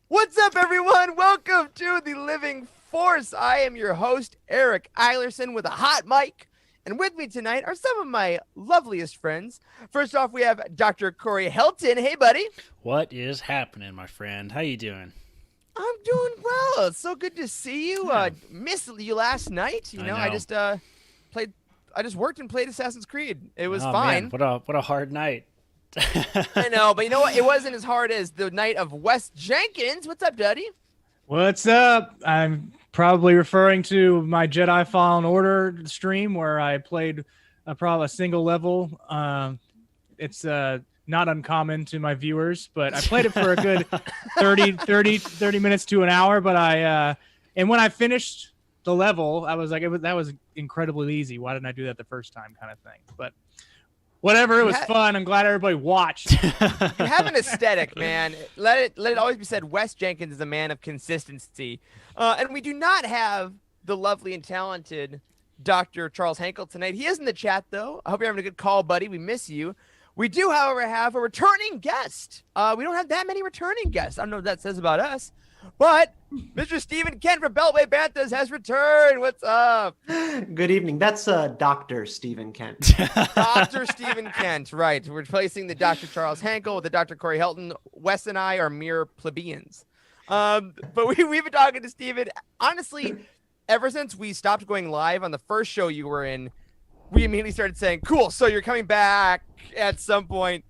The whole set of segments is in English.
What's up, everyone? Welcome to The Living Force. I am your host, Eric Eilerson, with a hot mic. And with me tonight are some of my loveliest friends. First off, we have Dr. Corey Helton. Hey, buddy. What is happening, my friend? How you doing? I'm doing well. It's so good to see you. Yeah. Missed you last night. You know, I just played. I just worked and played Assassin's Creed. It was fine. Man, what a hard night. I know, but you know what? It wasn't as hard as the night of Wes Jenkins. What's up, Duddy? What's up? I'm probably referring to my Jedi Fallen Order stream where I played probably a single level. It's not uncommon to my viewers, but I played it for a good 30 minutes to an hour. But and when I finished the level, I was like, that was incredibly easy. Why didn't I do that the first time, kind of thing? But whatever, it was fun. I'm glad everybody watched. You have an aesthetic, man. Let it always be said, Wes Jenkins is a man of consistency. And we do not have the lovely and talented Dr. Charles Hankel tonight. He is in the chat, though. I hope you're having a good call, buddy. We miss you. We do, however, have a returning guest. We don't have that many returning guests. I don't know what that says about us. But Mr. Stephen Kent from Beltway Banthas has returned. What's up? Good evening. That's Dr. Stephen Kent. Dr. Stephen Kent, right. We're replacing the Dr. Charles Hankel with the Dr. Corey Helton. Wes and I are mere plebeians. But we've been talking to Stephen. Honestly, ever since we stopped going live on the first show you were in, we immediately started saying, cool, so you're coming back at some point.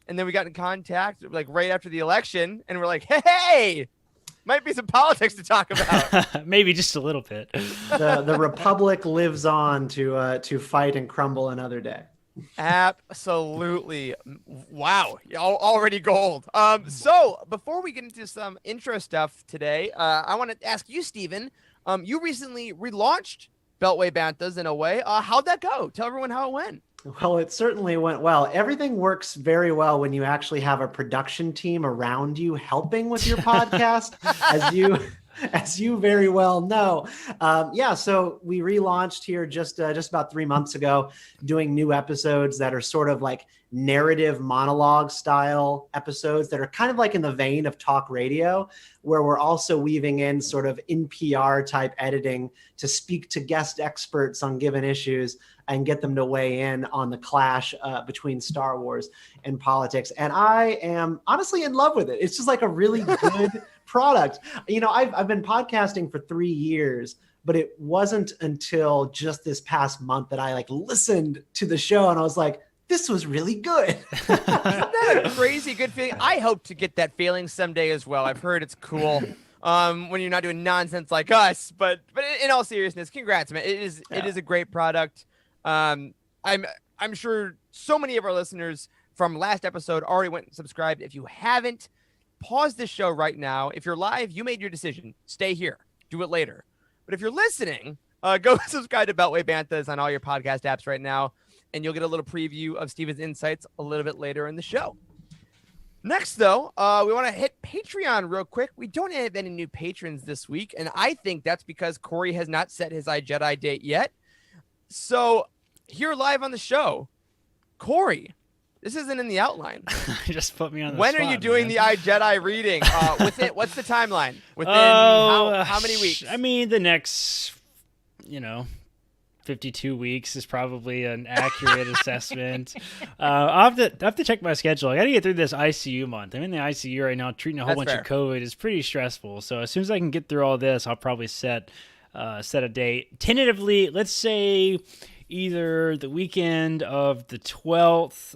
And then we got in contact like right after the election, and we're like, hey, might be some politics to talk about. Maybe just a little bit. The Republic lives on to fight and crumble another day. Absolutely. Wow. Already gold. So before we get into some intro stuff today, I want to ask you, Stephen, you recently relaunched Beltway Banthas in a way. How'd that go? Tell everyone how it went. Well, it certainly went well. Everything works very well when you actually have a production team around you helping with your podcast, as you very well know. So we relaunched here just about 3 months ago, doing new episodes that are sort of like narrative monologue style episodes that are kind of like in the vein of talk radio, where we're also weaving in sort of NPR type editing to speak to guest experts on given issues and get them to weigh in on the clash between Star Wars and politics. And I am honestly in love with it. It's just like a really good product. You know, I've been podcasting for 3 years, but it wasn't until just this past month that I like listened to the show and I was like, this was really good. Isn't that a crazy good feeling? I hope to get that feeling someday as well. I've heard it's cool when you're not doing nonsense like us. But in all seriousness, congrats, man. It is a great product. I'm sure so many of our listeners from last episode already went and subscribed. If you haven't, pause this show right now. If you're live, you made your decision. Stay here. Do it later. But if you're listening, go subscribe to Beltway Banthas on all your podcast apps right now, and you'll get a little preview of Steven's insights a little bit later in the show. Next, though, we want to hit Patreon real quick. We don't have any new patrons this week, and I think that's because Corey has not set his iJedi date yet. So here live on the show, Corey, this isn't in the outline. Just put me on the When spot, are you doing man. the iJedi reading? What's the timeline? Within how many weeks? I mean, the next, 52 weeks is probably an accurate assessment. I'll have to check my schedule. I got to get through this ICU month. I'm in the ICU right now, treating a whole bunch of COVID. It's pretty stressful. So as soon as I can get through all this, I'll probably set a date. Tentatively, let's say either the weekend of the 12th,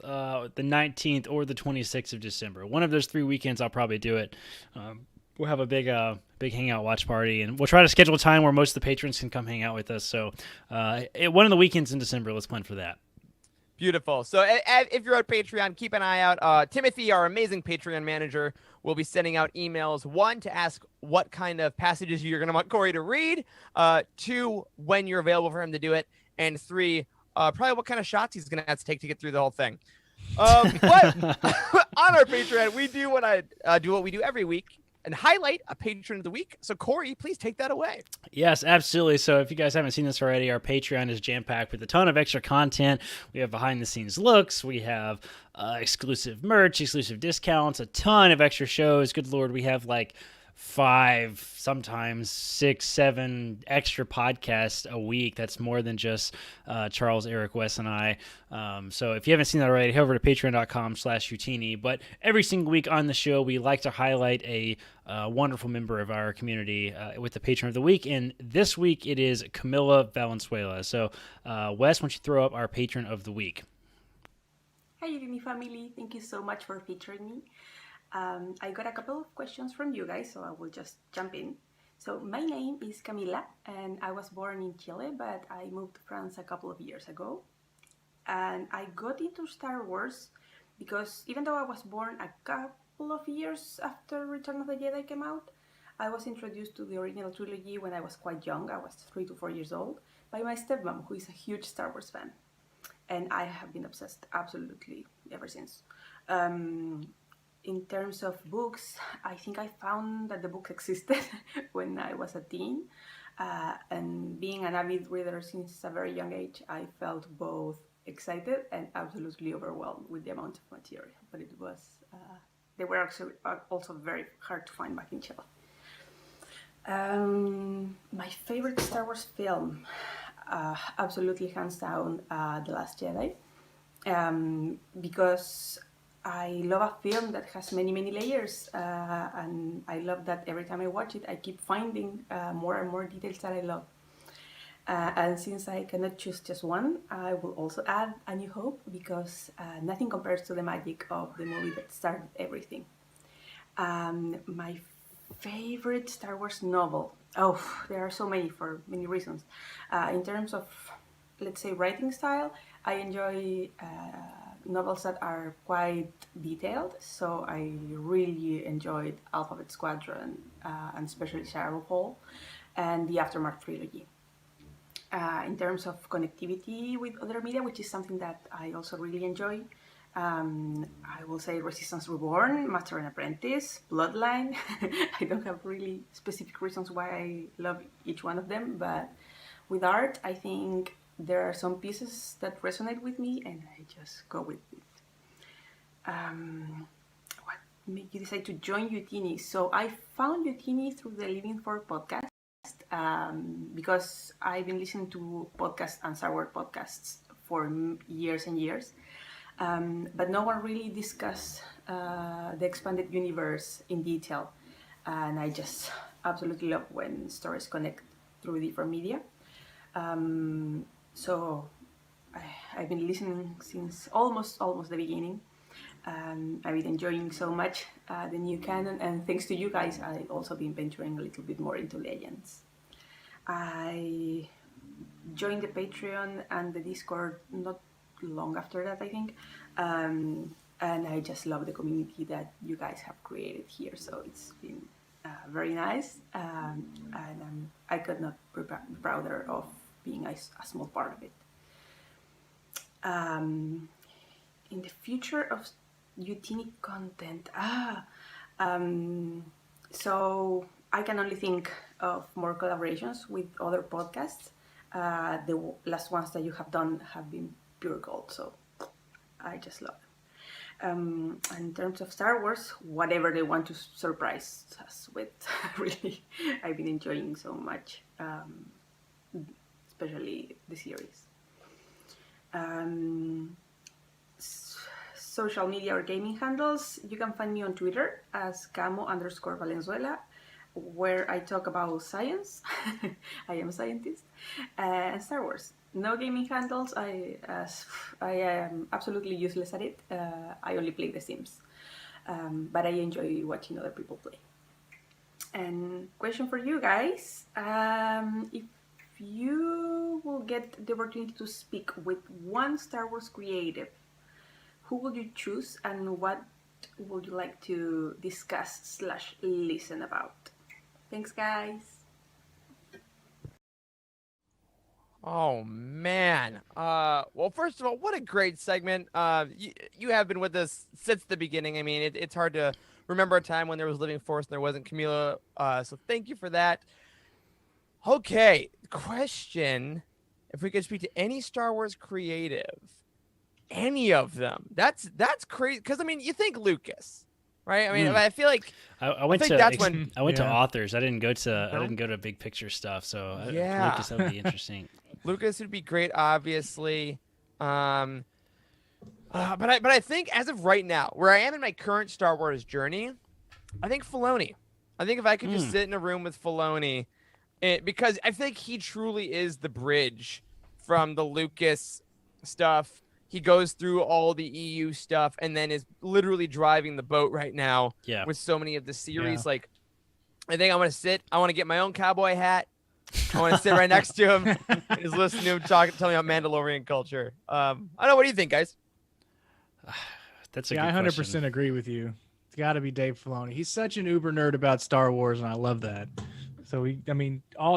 the 19th, or the 26th of December. One of those 3 weekends, I'll probably do it. We'll have a big hangout watch party, and we'll try to schedule a time where most of the patrons can come hang out with us. So one of the weekends in December, let's plan for that. Beautiful. So if you're on Patreon, keep an eye out. Timothy, our amazing Patreon manager, will be sending out emails, 1, to ask what kind of passages you're going to want Corey to read, 2, when you're available for him to do it, and 3, probably what kind of shots he's going to have to take to get through the whole thing. But on our Patreon, we do what we do every week and highlight a patron of the week. So Corey, please take that away. Yes, absolutely. So if you guys haven't seen this already, our Patreon is jam-packed with a ton of extra content. We have behind-the-scenes looks. We have exclusive merch, exclusive discounts, a ton of extra shows. Good Lord, we have like 5, sometimes 6, 7 extra podcasts a week. That's more than just Charles, Eric, Wes, and I. So if you haven't seen that already, head over to patreon.com/Utini. But every single week on the show, we like to highlight a wonderful member of our community with the Patron of the Week. And this week, it is Camilla Valenzuela. So Wes, why don't you throw up our Patron of the Week? Hi, Utini family. Thank you so much for featuring me. I got a couple of questions from you guys, so I will just jump in. So my name is Camila, and I was born in Chile, but I moved to France a couple of years ago. And I got into Star Wars because even though I was born a couple of years after Return of the Jedi came out, I was introduced to the original trilogy when I was quite young. I was 3 to 4 years old, by my stepmom, who is a huge Star Wars fan. And I have been obsessed absolutely ever since. In terms of books, I think I found that the book existed when I was a teen. And being an avid reader since a very young age, I felt both excited and absolutely overwhelmed with the amount of material. But it was, they were actually also very hard to find back in Chile. My favorite Star Wars film, absolutely hands down, The Last Jedi. Because I love a film that has many, many layers, and I love that every time I watch it, I keep finding more and more details that I love. And since I cannot choose just one, I will also add A New Hope, because nothing compares to the magic of the movie that started everything. My favorite Star Wars novel. Oh, there are so many for many reasons. In terms of, let's say, writing style, I enjoy novels that are quite detailed, so I really enjoyed Alphabet Squadron, and especially Shadowfall, and the Aftermath trilogy. In terms of connectivity with other media, which is something that I also really enjoy, I will say Resistance Reborn, Master and Apprentice, Bloodline. I don't have really specific reasons why I love each one of them, but with art, I think there are some pieces that resonate with me, and I just go with it. What made you decide to join Utini? So I found Utini through the Living For podcast, because I've been listening to podcasts and Star Wars podcasts for years and years, but no one really discussed the expanded universe in detail, and I just absolutely love when stories connect through different media. So I've been listening since almost the beginning. I've been enjoying so much the new canon, and thanks to you guys, I've also been venturing a little bit more into Legends. I joined the Patreon and the Discord not long after that, I think, and I just love the community that you guys have created here. So it's been very nice, and I could not be prouder of being a small part of it. In the future of Utini content, so I can only think of more collaborations with other podcasts. The last ones that you have done have been pure gold, so I just love them. In terms of Star Wars, whatever they want to surprise us with, really, I've been enjoying so much, especially the series. Social media or gaming handles, you can find me on Twitter as camo_Valenzuela, where I talk about science. I am a scientist, and Star Wars. No gaming handles. I am absolutely useless at it. I only play The Sims, but I enjoy watching other people play. And question for you guys: if you will get the opportunity to speak with one Star Wars creative, who would you choose, and what would you like to discuss / listen about? Thanks, guys. Oh man. Well, first of all, what a great segment. You have been with us since the beginning. I mean, it's hard to remember a time when there was living force and there wasn't Camila. So thank you for that. Okay, question: if we could speak to any Star Wars creative, any of them, that's crazy. Because I mean, you think Lucas, right? I mean, I feel like I went think to that's when I went to Yeah. authors. I didn't go to big picture stuff. So Yeah. Lucas, that would be interesting. Lucas would be great, obviously. But I think as of right now, where I am in my current Star Wars journey, I think Filoni. I think if I could just sit in a room with Filoni, because I think he truly is the bridge from the Lucas stuff. He goes through all the EU stuff and then is literally driving the boat right now with so many of the series. Yeah. Like, I think I want to sit. I want to get my own cowboy hat. I want to sit right next to him. Just listen to him tell me about Mandalorian culture. I don't know. What do you think, guys? That's a Yeah, good I 100% question. agree with you. It's got to be Dave Filoni. He's such an uber nerd about Star Wars, and I love that. So you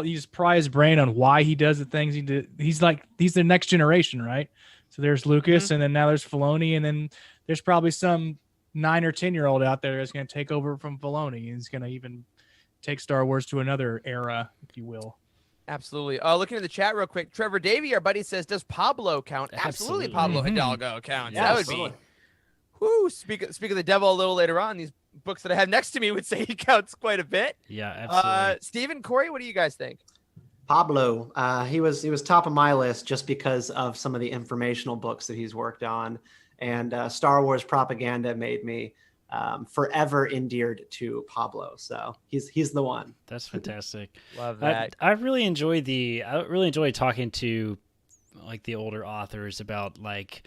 just pry his brain on why he does the things he did. He's the next generation, right? So there's Lucas, and then now there's Filoni, and then there's probably some 9 or 10-year-old out there that's going to take over from Filoni, and he's going to even take Star Wars to another era, if you will. Absolutely. Looking at the chat real quick, Trevor Davey, our buddy, says, "Does Pablo count?" Absolutely, Pablo Hidalgo counts. Yeah, that would absolutely. be. Whoo! Speak of the devil a little later on. These books that I have next to me would say he counts quite a bit. Yeah, absolutely. Stephen, Corey, what do you guys think? Pablo, he was top of my list just because of some of the informational books that he's worked on, and Star Wars propaganda made me forever endeared to Pablo. So he's the one. That's fantastic. Love that. I really enjoy talking to like the older authors about like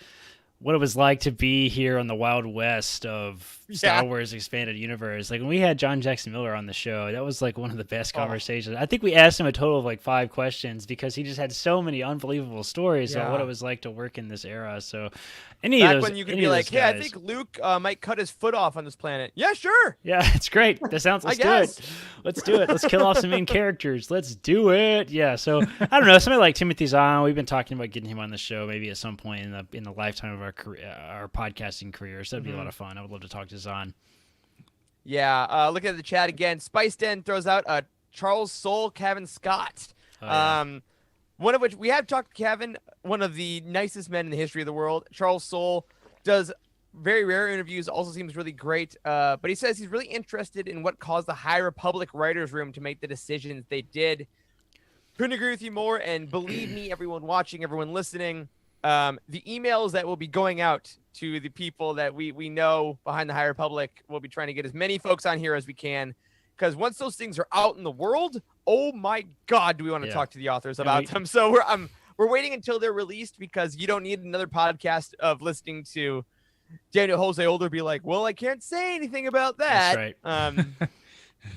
what it was like to be here on the Wild West of Star Wars Expanded Universe. Like when we had John Jackson Miller on the show, that was like one of the best conversations. I think we asked him a total of like 5 questions because he just had so many unbelievable stories about what it was like to work in this era. So Back when you could be like, "Hey, I think Luke might cut his foot off on this planet." Yeah, sure. Yeah, it's great. That sounds. Let's do it. Let's do it. Let's kill off some main characters. Let's do it. Yeah. So I don't know. Somebody like Timothy Zahn. We've been talking about getting him on the show maybe at some point in the lifetime of our career, our podcasting career. So that'd be a lot of fun. I would love to talk to Zahn. Yeah. Looking at the chat again, Spice Den throws out Charles Soule, Kevin Scott. Oh, yeah. One of which we have talked to Kevin, one of the nicest men in the history of the world. Charles Soule does very rare interviews, also seems really great. But he says he's really interested in what caused the High Republic writers' room to make the decisions they did. Couldn't agree with you more. And believe me, everyone watching, everyone listening, the emails that will be going out to the people that we know behind the High Republic, we'll be trying to get as many folks on here as we can. Because once those things are out in the world, oh my God, do we want to talk to the authors about them? So we're waiting until they're released because you don't need another podcast of listening to Daniel Jose Older be like, "Well, I can't say anything about that." That's right.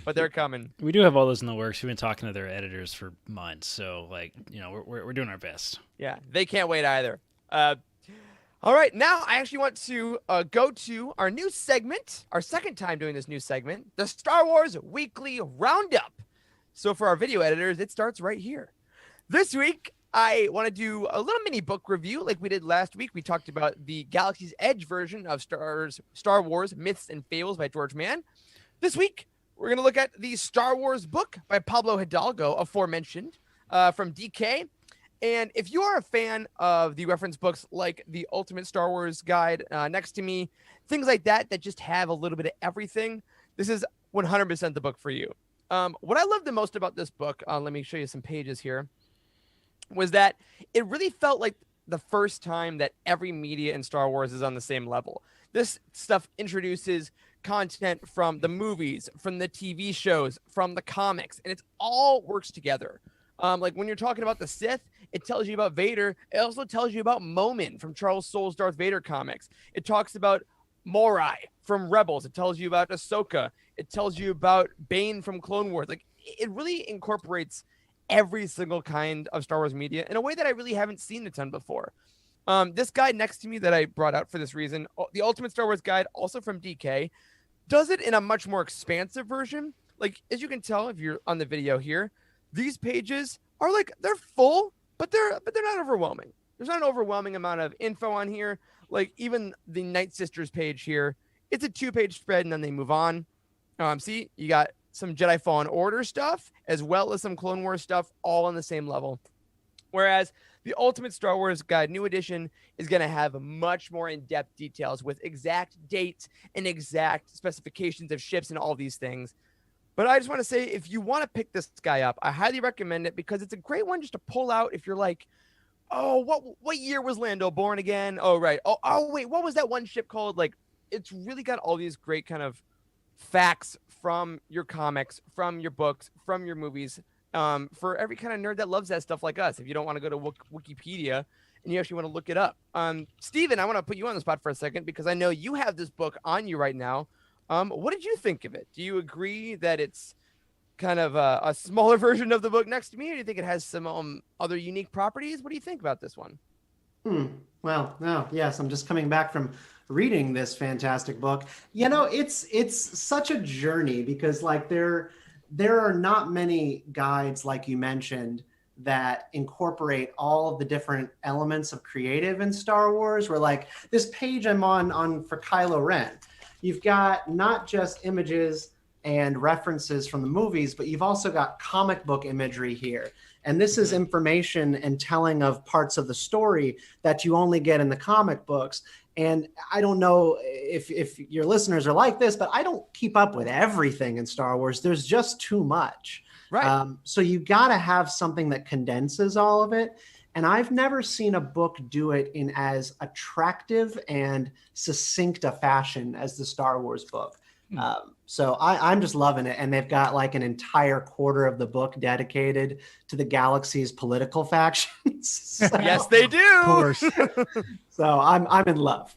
But they're coming. We do have all those in the works. We've been talking to their editors for months, so like we're doing our best. Yeah, they can't wait either. All right, now I actually want to go to our new segment, our second time doing this new segment, the Star Wars Weekly Roundup. So for our video editors, it starts right here. This week, I want to do a little mini book review like we did last week. We talked about the Galaxy's Edge version of Star Wars Myths and Fables by George Mann. This week, we're going to look at the Star Wars book by Pablo Hidalgo, aforementioned, from DK. And if you are a fan of the reference books like the Ultimate Star Wars Guide next to me, things like that just have a little bit of everything, this is 100% the book for you. What I loved the most about this book, let me show you some pages here, was that it really felt like the first time that every media in Star Wars is on the same level. This stuff introduces content from the movies, from the TV shows, from the comics, and it all works together. Like when you're talking about the Sith, it tells you about Vader. It also tells you about Momin from Charles Soule's Darth Vader comics. It talks about Morai from Rebels. It tells you about Ahsoka. It tells you about Bane from Clone Wars. Like it really incorporates every single kind of Star Wars media in a way that I really haven't seen a ton before. This guide next to me that I brought out for this reason, the Ultimate Star Wars Guide, also from DK, does it in a much more expansive version. Like, as you can tell if you're on the video here, these pages are like, they're full, but they're not overwhelming. There's not an overwhelming amount of info on here. Like even the Night Sisters page here It's a 2-page spread, and then they move on. See, you got some Jedi Fallen Order stuff, as well as some Clone Wars stuff, all on the same level. Whereas the Ultimate Star Wars Guide New Edition is going to have much more in-depth details with exact dates and exact specifications of ships and all these things. But I just want to say, if you want to pick this guy up, I highly recommend it because it's a great one just to pull out if you're like, oh, what year was Lando born again? Oh, right. Oh, wait, what was that one ship called? Like, it's really got all these great kind of facts from your comics, from your books, from your movies, for every kind of nerd that loves that stuff like us. If you don't want to go to Wikipedia and you actually want to look it up. Steven, I want to put you on the spot for a second because I know you have this book on you right now. What did you think of it? Do you agree that it's kind of a smaller version of the book next to me, or do you think it has some other unique properties? What do you think about this one? Well, no, yes, I'm just coming back from reading this fantastic book. You know, it's such a journey because like there are not many guides, like you mentioned, that incorporate all of the different elements of creative in Star Wars. Where like this page I'm on for Kylo Ren, you've got not just images and references from the movies, but you've also got comic book imagery here. And this is information and telling of parts of the story that you only get in the comic books. And I don't know if your listeners are like this, but I don't keep up with everything in Star Wars. There's just too much. Right. So you got to have something that condenses all of it. And I've never seen a book do it in as attractive and succinct a fashion as the Star Wars book. So I'm just loving it. And they've got like an entire quarter of the book dedicated to the galaxy's political factions. So, Yes, they do. Of course. so I'm in love.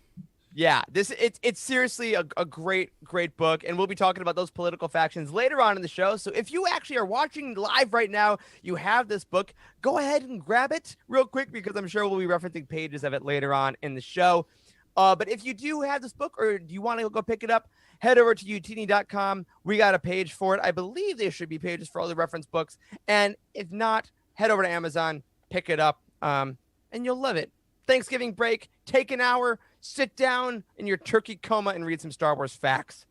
Yeah, it's seriously a great book, and we'll be talking about those political factions later on in the show. So if you actually are watching live right now, you have this book, go ahead and grab it real quick because I'm sure we'll be referencing pages of it later on in the show. But if you do have this book or do you want to go pick it up, head over to utini.com. We got a page for it. I believe there should be pages for all the reference books. And if not, head over to Amazon, pick it up, and you'll love it. Thanksgiving break, take an hour, sit down in your turkey coma and read some Star Wars facts.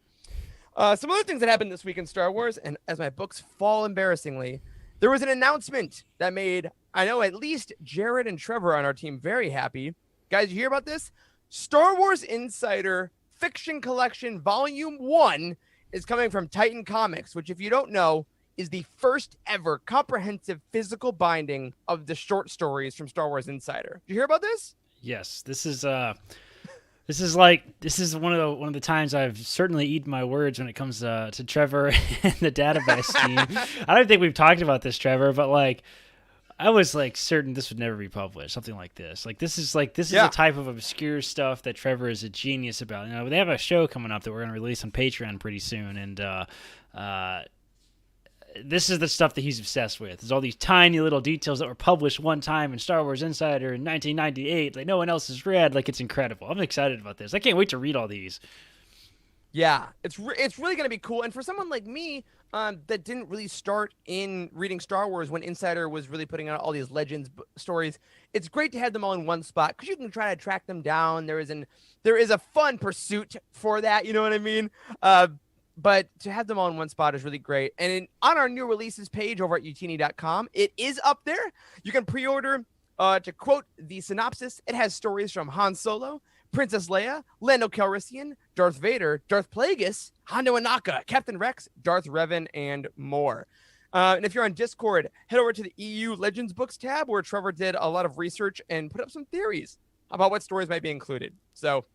Some other things that happened this week in Star Wars, and as my books fall embarrassingly, there was an announcement that made, I know, at least Jared and Trevor on our team very happy. Guys, you hear about this? Star Wars Insider Fiction Collection Volume 1 is coming from Titan Comics, which, if you don't know, is the first ever comprehensive physical binding of the short stories from Star Wars Insider. Did you hear about this? Yes, this is one of the times I've certainly eaten my words when it comes to Trevor and the database team. I don't think we've talked about this, Trevor, but like I was like certain this would never be published, something like this. This is the type of obscure stuff that Trevor is a genius about. You know, they have a show coming up that we're going to release on Patreon pretty soon, and this is the stuff that he's obsessed with. There's all these tiny little details that were published one time in Star Wars Insider in 1998. Like no one else has read. Like it's incredible. I'm excited about this. I can't wait to read all these. Yeah, it's really going to be cool. And for someone like me that didn't really start in reading Star Wars when Insider was really putting out all these Legends stories, it's great to have them all in one spot because you can try to track them down. There is a fun pursuit for that. You know what I mean? But to have them all in one spot is really great. And on our new releases page over at utini.com, it is up there. You can pre-order, to quote the synopsis, it has stories from Han Solo, Princess Leia, Lando Calrissian, Darth Vader, Darth Plagueis, Hondo Ohnaka, Captain Rex, Darth Revan, and more. And if you're on Discord, head over to the EU Legends Books tab where Trevor did a lot of research and put up some theories about what stories might be included. So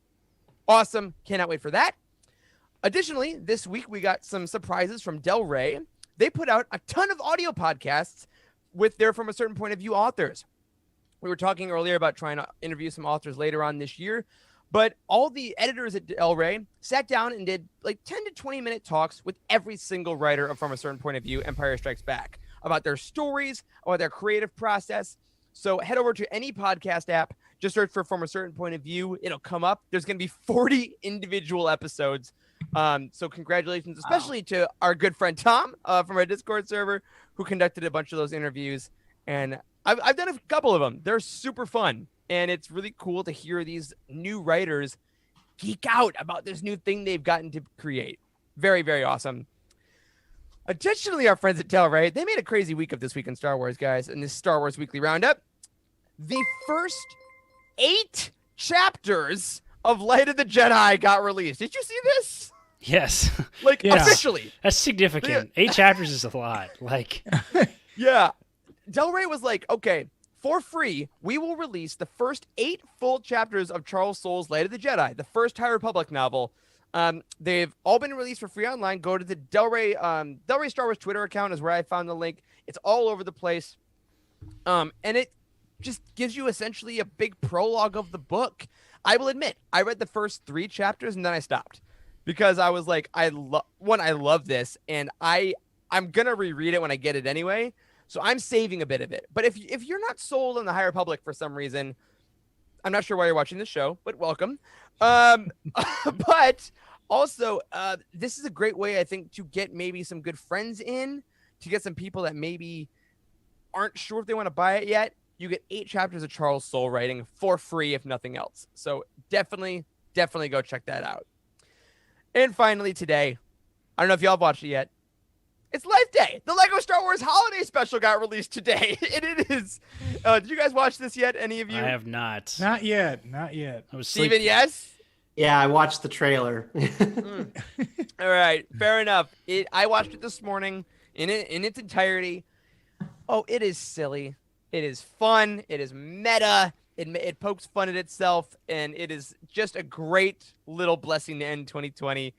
awesome. Cannot wait for that. Additionally, this week we got some surprises from Del Rey. They put out a ton of audio podcasts with their From a Certain Point of View authors. We were talking earlier about trying to interview some authors later on this year, but all the editors at Del Rey sat down and did like 10 to 20 minute talks with every single writer of From a Certain Point of View, Empire Strikes Back, about their stories, about their creative process. So head over to any podcast app, just search for From a Certain Point of View. It'll come up. There's going to be 40 individual episodes. So congratulations, especially to our good friend Tom from our Discord server who conducted a bunch of those interviews. And I've done a couple of them. They're super fun. And it's really cool to hear these new writers geek out about this new thing they've gotten to create. Very, very awesome. Additionally, our friends at Telray, they made a crazy week of this week in Star Wars, guys, in this Star Wars Weekly Roundup. The first 8 chapters of Light of the Jedi got released. Did you see this? Yes. Like, Yeah. officially. That's significant. 8 chapters is a lot. Like, Yeah. Del Rey was like, okay, for free, we will release the first 8 full chapters of Charles Soule's Light of the Jedi, the first High Republic novel. They've all been released for free online. Go to the Del Rey Star Wars Twitter account is where I found the link. It's all over the place. And it just gives you essentially a big prologue of the book. I will admit, I read the first 3 chapters and then I stopped because I was like, I love this, and I'm gonna reread it when I get it anyway. So I'm saving a bit of it. But if you're not sold on the High Republic for some reason, I'm not sure why you're watching this show, but welcome. But also, this is a great way, I think, to get maybe some good friends in, to get some people that maybe aren't sure if they want to buy it yet. You get 8 chapters of Charles Soule writing for free, if nothing else. So definitely go check that out. And finally today, I don't know if y'all have watched it yet. It's Life Day. The Lego Star Wars Holiday Special got released today. And it is. Did you guys watch this yet? Any of you? I have not. Not yet. I was Steven, sleeping. yes? Yeah, I watched the trailer. All right, fair enough. I watched it this morning in its entirety. Oh, it is silly. It is fun. It is meta. It pokes fun at itself, and it is just a great little blessing to end 2020.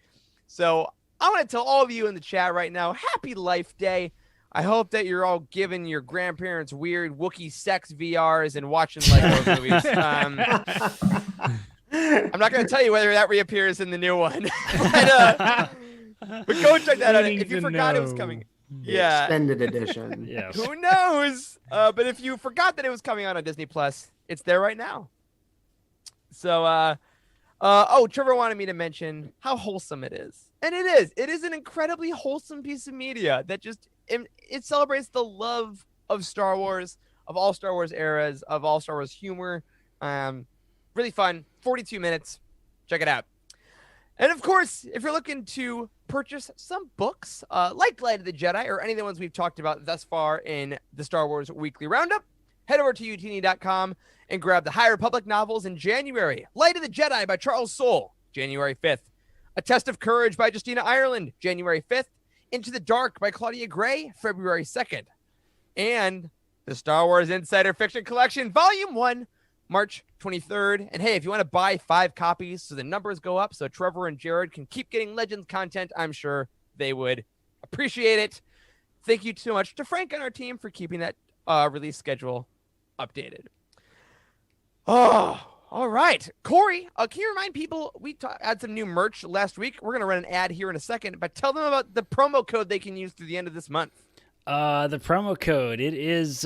So I want to tell all of you in the chat right now, happy Life Day. I hope that you're all giving your grandparents weird Wookiee sex VRs and watching Lego movies. I'm not going to tell you whether that reappears in the new one. But go check that out. If you forgot it was coming. Yeah. Extended edition. Yes. Who knows? But if you forgot that it was coming out on Disney Plus, it's there right now. So, Trevor wanted me to mention how wholesome it is. And it is. It is an incredibly wholesome piece of media that just, it celebrates the love of Star Wars, of all Star Wars eras, of all Star Wars humor. Really fun. 42 minutes. Check it out. And of course, if you're looking to purchase some books like Light of the Jedi or any of the ones we've talked about thus far in the Star Wars Weekly Roundup, head over to utini.com and grab the High Republic novels in January. Light of the Jedi by Charles Soule, January 5th. A Test of Courage by Justina Ireland, January 5th. Into the Dark by Claudia Gray, February 2nd. And the Star Wars Insider Fiction Collection, Volume 1, March 23rd. And hey, if you want to buy 5 copies so the numbers go up so Trevor and Jared can keep getting Legends content, I'm sure they would appreciate it. Thank you so much to Frank and our team for keeping that release schedule updated. Oh, all right. Corey, can you remind people, we had some new merch last week. We're going to run an ad here in a second, but tell them about the promo code they can use through the end of this month. The promo code, it is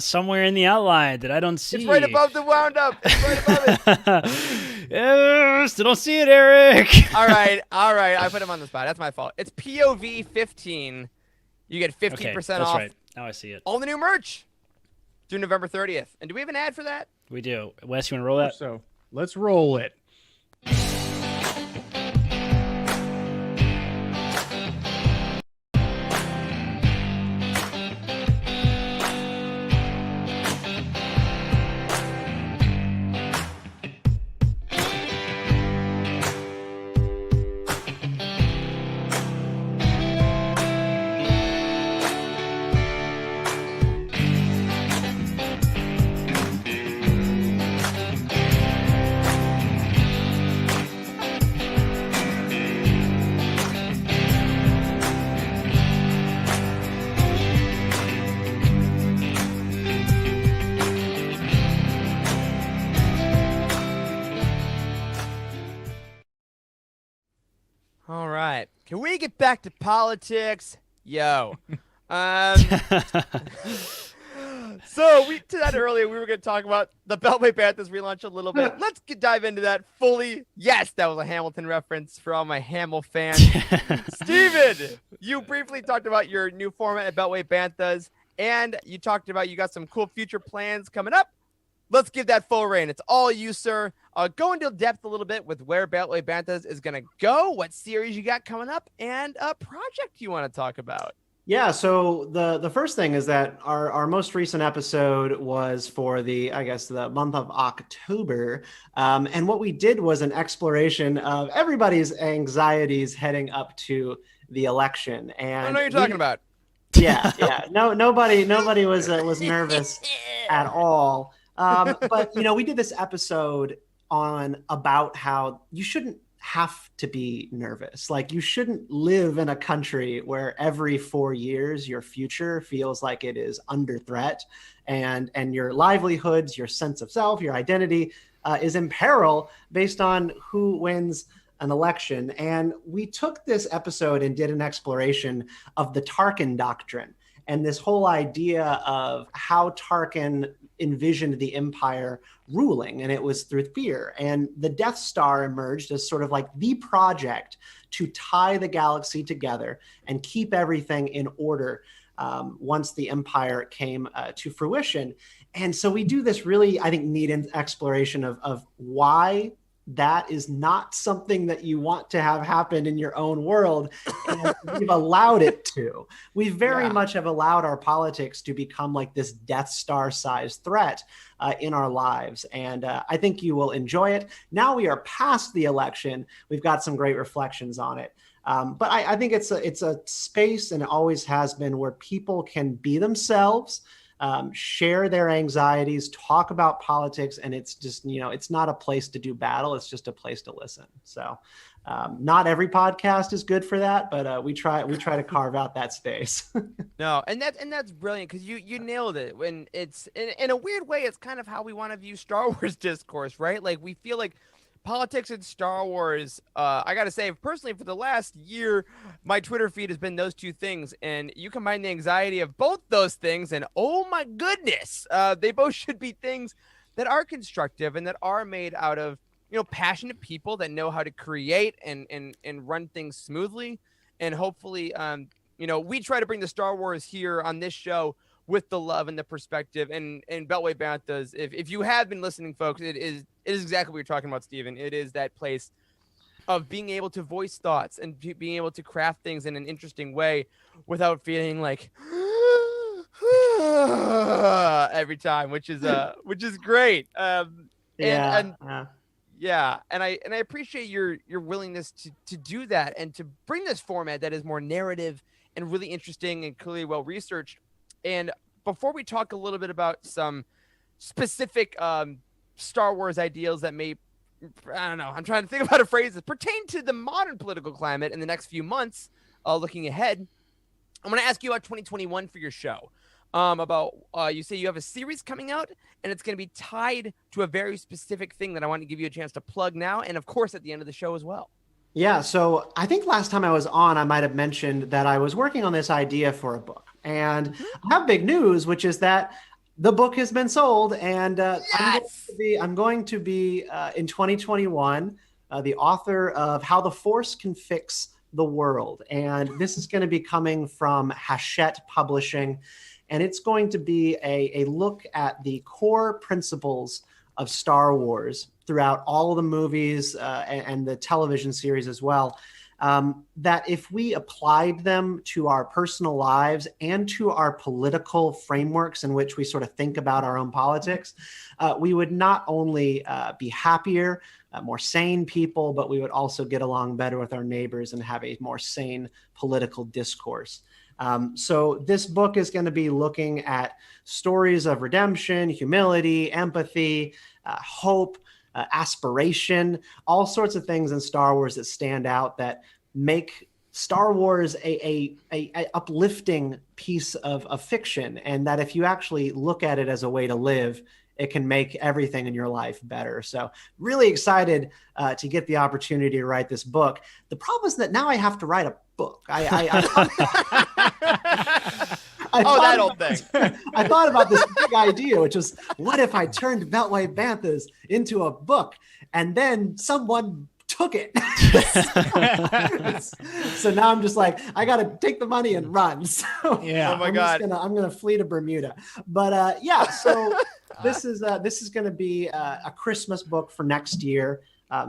somewhere in the outline that I don't see. It's right above the Roundup. It's right above it. Still don't see it, Eric. All right. I put him on the spot. That's my fault. It's POV 15. You get 15% Okay, that's off right. Now I see it. all the new merch through November 30th. And do we have an ad for that? We do. Wes, you want to roll that? So let's roll it. All right. Can we get back to politics? Yo. So we did that earlier. We were going to talk about the Beltway Banthas relaunch a little bit. Let's dive into that fully. Yes, that was a Hamilton reference for all my Hamill fans. Steven, you briefly talked about your new format at Beltway Banthas, and you talked about you got some cool future plans coming up. let's give that full reign. It's all you, sir. Go into depth a little bit with where Beltway Banthas is going to go, what series you got coming up, and a project you want to talk about. Yeah, so the first thing is that our most recent episode was for the month of October. And what we did was an exploration of everybody's anxieties heading up to the election. And I know what you're talking about. Yeah. No, nobody was nervous at all. But we did this episode about how you shouldn't have to be nervous. Like, you shouldn't live in a country where every 4 years your future feels like it is under threat, and your livelihoods, your sense of self, your identity is in peril based on who wins an election. And we took this episode and did an exploration of the Tarkin doctrine and this whole idea of how Tarkin envisioned the Empire ruling, and it was through fear. And the Death Star emerged as sort of like the project to tie the galaxy together and keep everything in order once the Empire came to fruition. And so we do this really, I think, neat exploration of why that is not something that you want to have happen in your own world. And we've allowed it to. We very much have allowed our politics to become like this Death Star sized threat in our lives. And I think you will enjoy it. Now we are past the election. We've got some great reflections on it. But I think it's a space, and it always has been, where people can be themselves, share their anxieties, talk about politics, and it's just, it's not a place to do battle. It's just a place to listen. So not every podcast is good for that, but we try to carve out that space. No, and that's brilliant, because you nailed it. When it's in a weird way, it's kind of how we want to view Star Wars discourse, right? Like, we feel like politics and Star Wars, I gotta say, personally, for the last year, my Twitter feed has been those two things, and you combine the anxiety of both those things, and oh my goodness, they both should be things that are constructive and that are made out of passionate people that know how to create and run things smoothly. And hopefully, we try to bring the Star Wars here on this show with the love and the perspective. And Beltway Banthas, if you have been listening, folks, it is exactly what you're talking about, Stephen. It is that place of being able to voice thoughts and being able to craft things in an interesting way without feeling like every time, which is great. And I appreciate your willingness to do that and to bring this format that is more narrative and really interesting and clearly well researched. And before we talk a little bit about some specific Star Wars ideals that may, I don't know, I'm trying to think about a phrase that pertain to the modern political climate in the next few months, looking ahead, I'm going to ask you about 2021 for your show. You say you have a series coming out, and it's going to be tied to a very specific thing that I want to give you a chance to plug now, and of course at the end of the show as well. Yeah, so I think last time I was on, I might have mentioned that I was working on this idea for a book. And I have big news, which is that the book has been sold, and yes! I'm going to be in 2021 the author of How the Force Can Fix the World. And this is going to be coming from Hachette Publishing, and it's going to be a look at the core principles of Star Wars throughout all of the movies and the television series as well. That if we applied them to our personal lives and to our political frameworks in which we sort of think about our own politics, we would not only be happier, more sane people, but we would also get along better with our neighbors and have a more sane political discourse. So this book is going to be looking at stories of redemption, humility, empathy, hope, aspiration, all sorts of things in Star Wars that stand out, that make Star Wars a uplifting piece of fiction, and that if you actually look at it as a way to live, it can make everything in your life better. So really excited to get the opportunity to write this book. The problem is that now I have to write a book. That old thing. I thought about this big idea, which was, what if I turned Beltway Banthas into a book, and then someone took it. So now I'm just like, I got to take the money and run. So Yeah. Oh my God. I'm gonna flee to Bermuda. But so this is going to be a Christmas book for next year.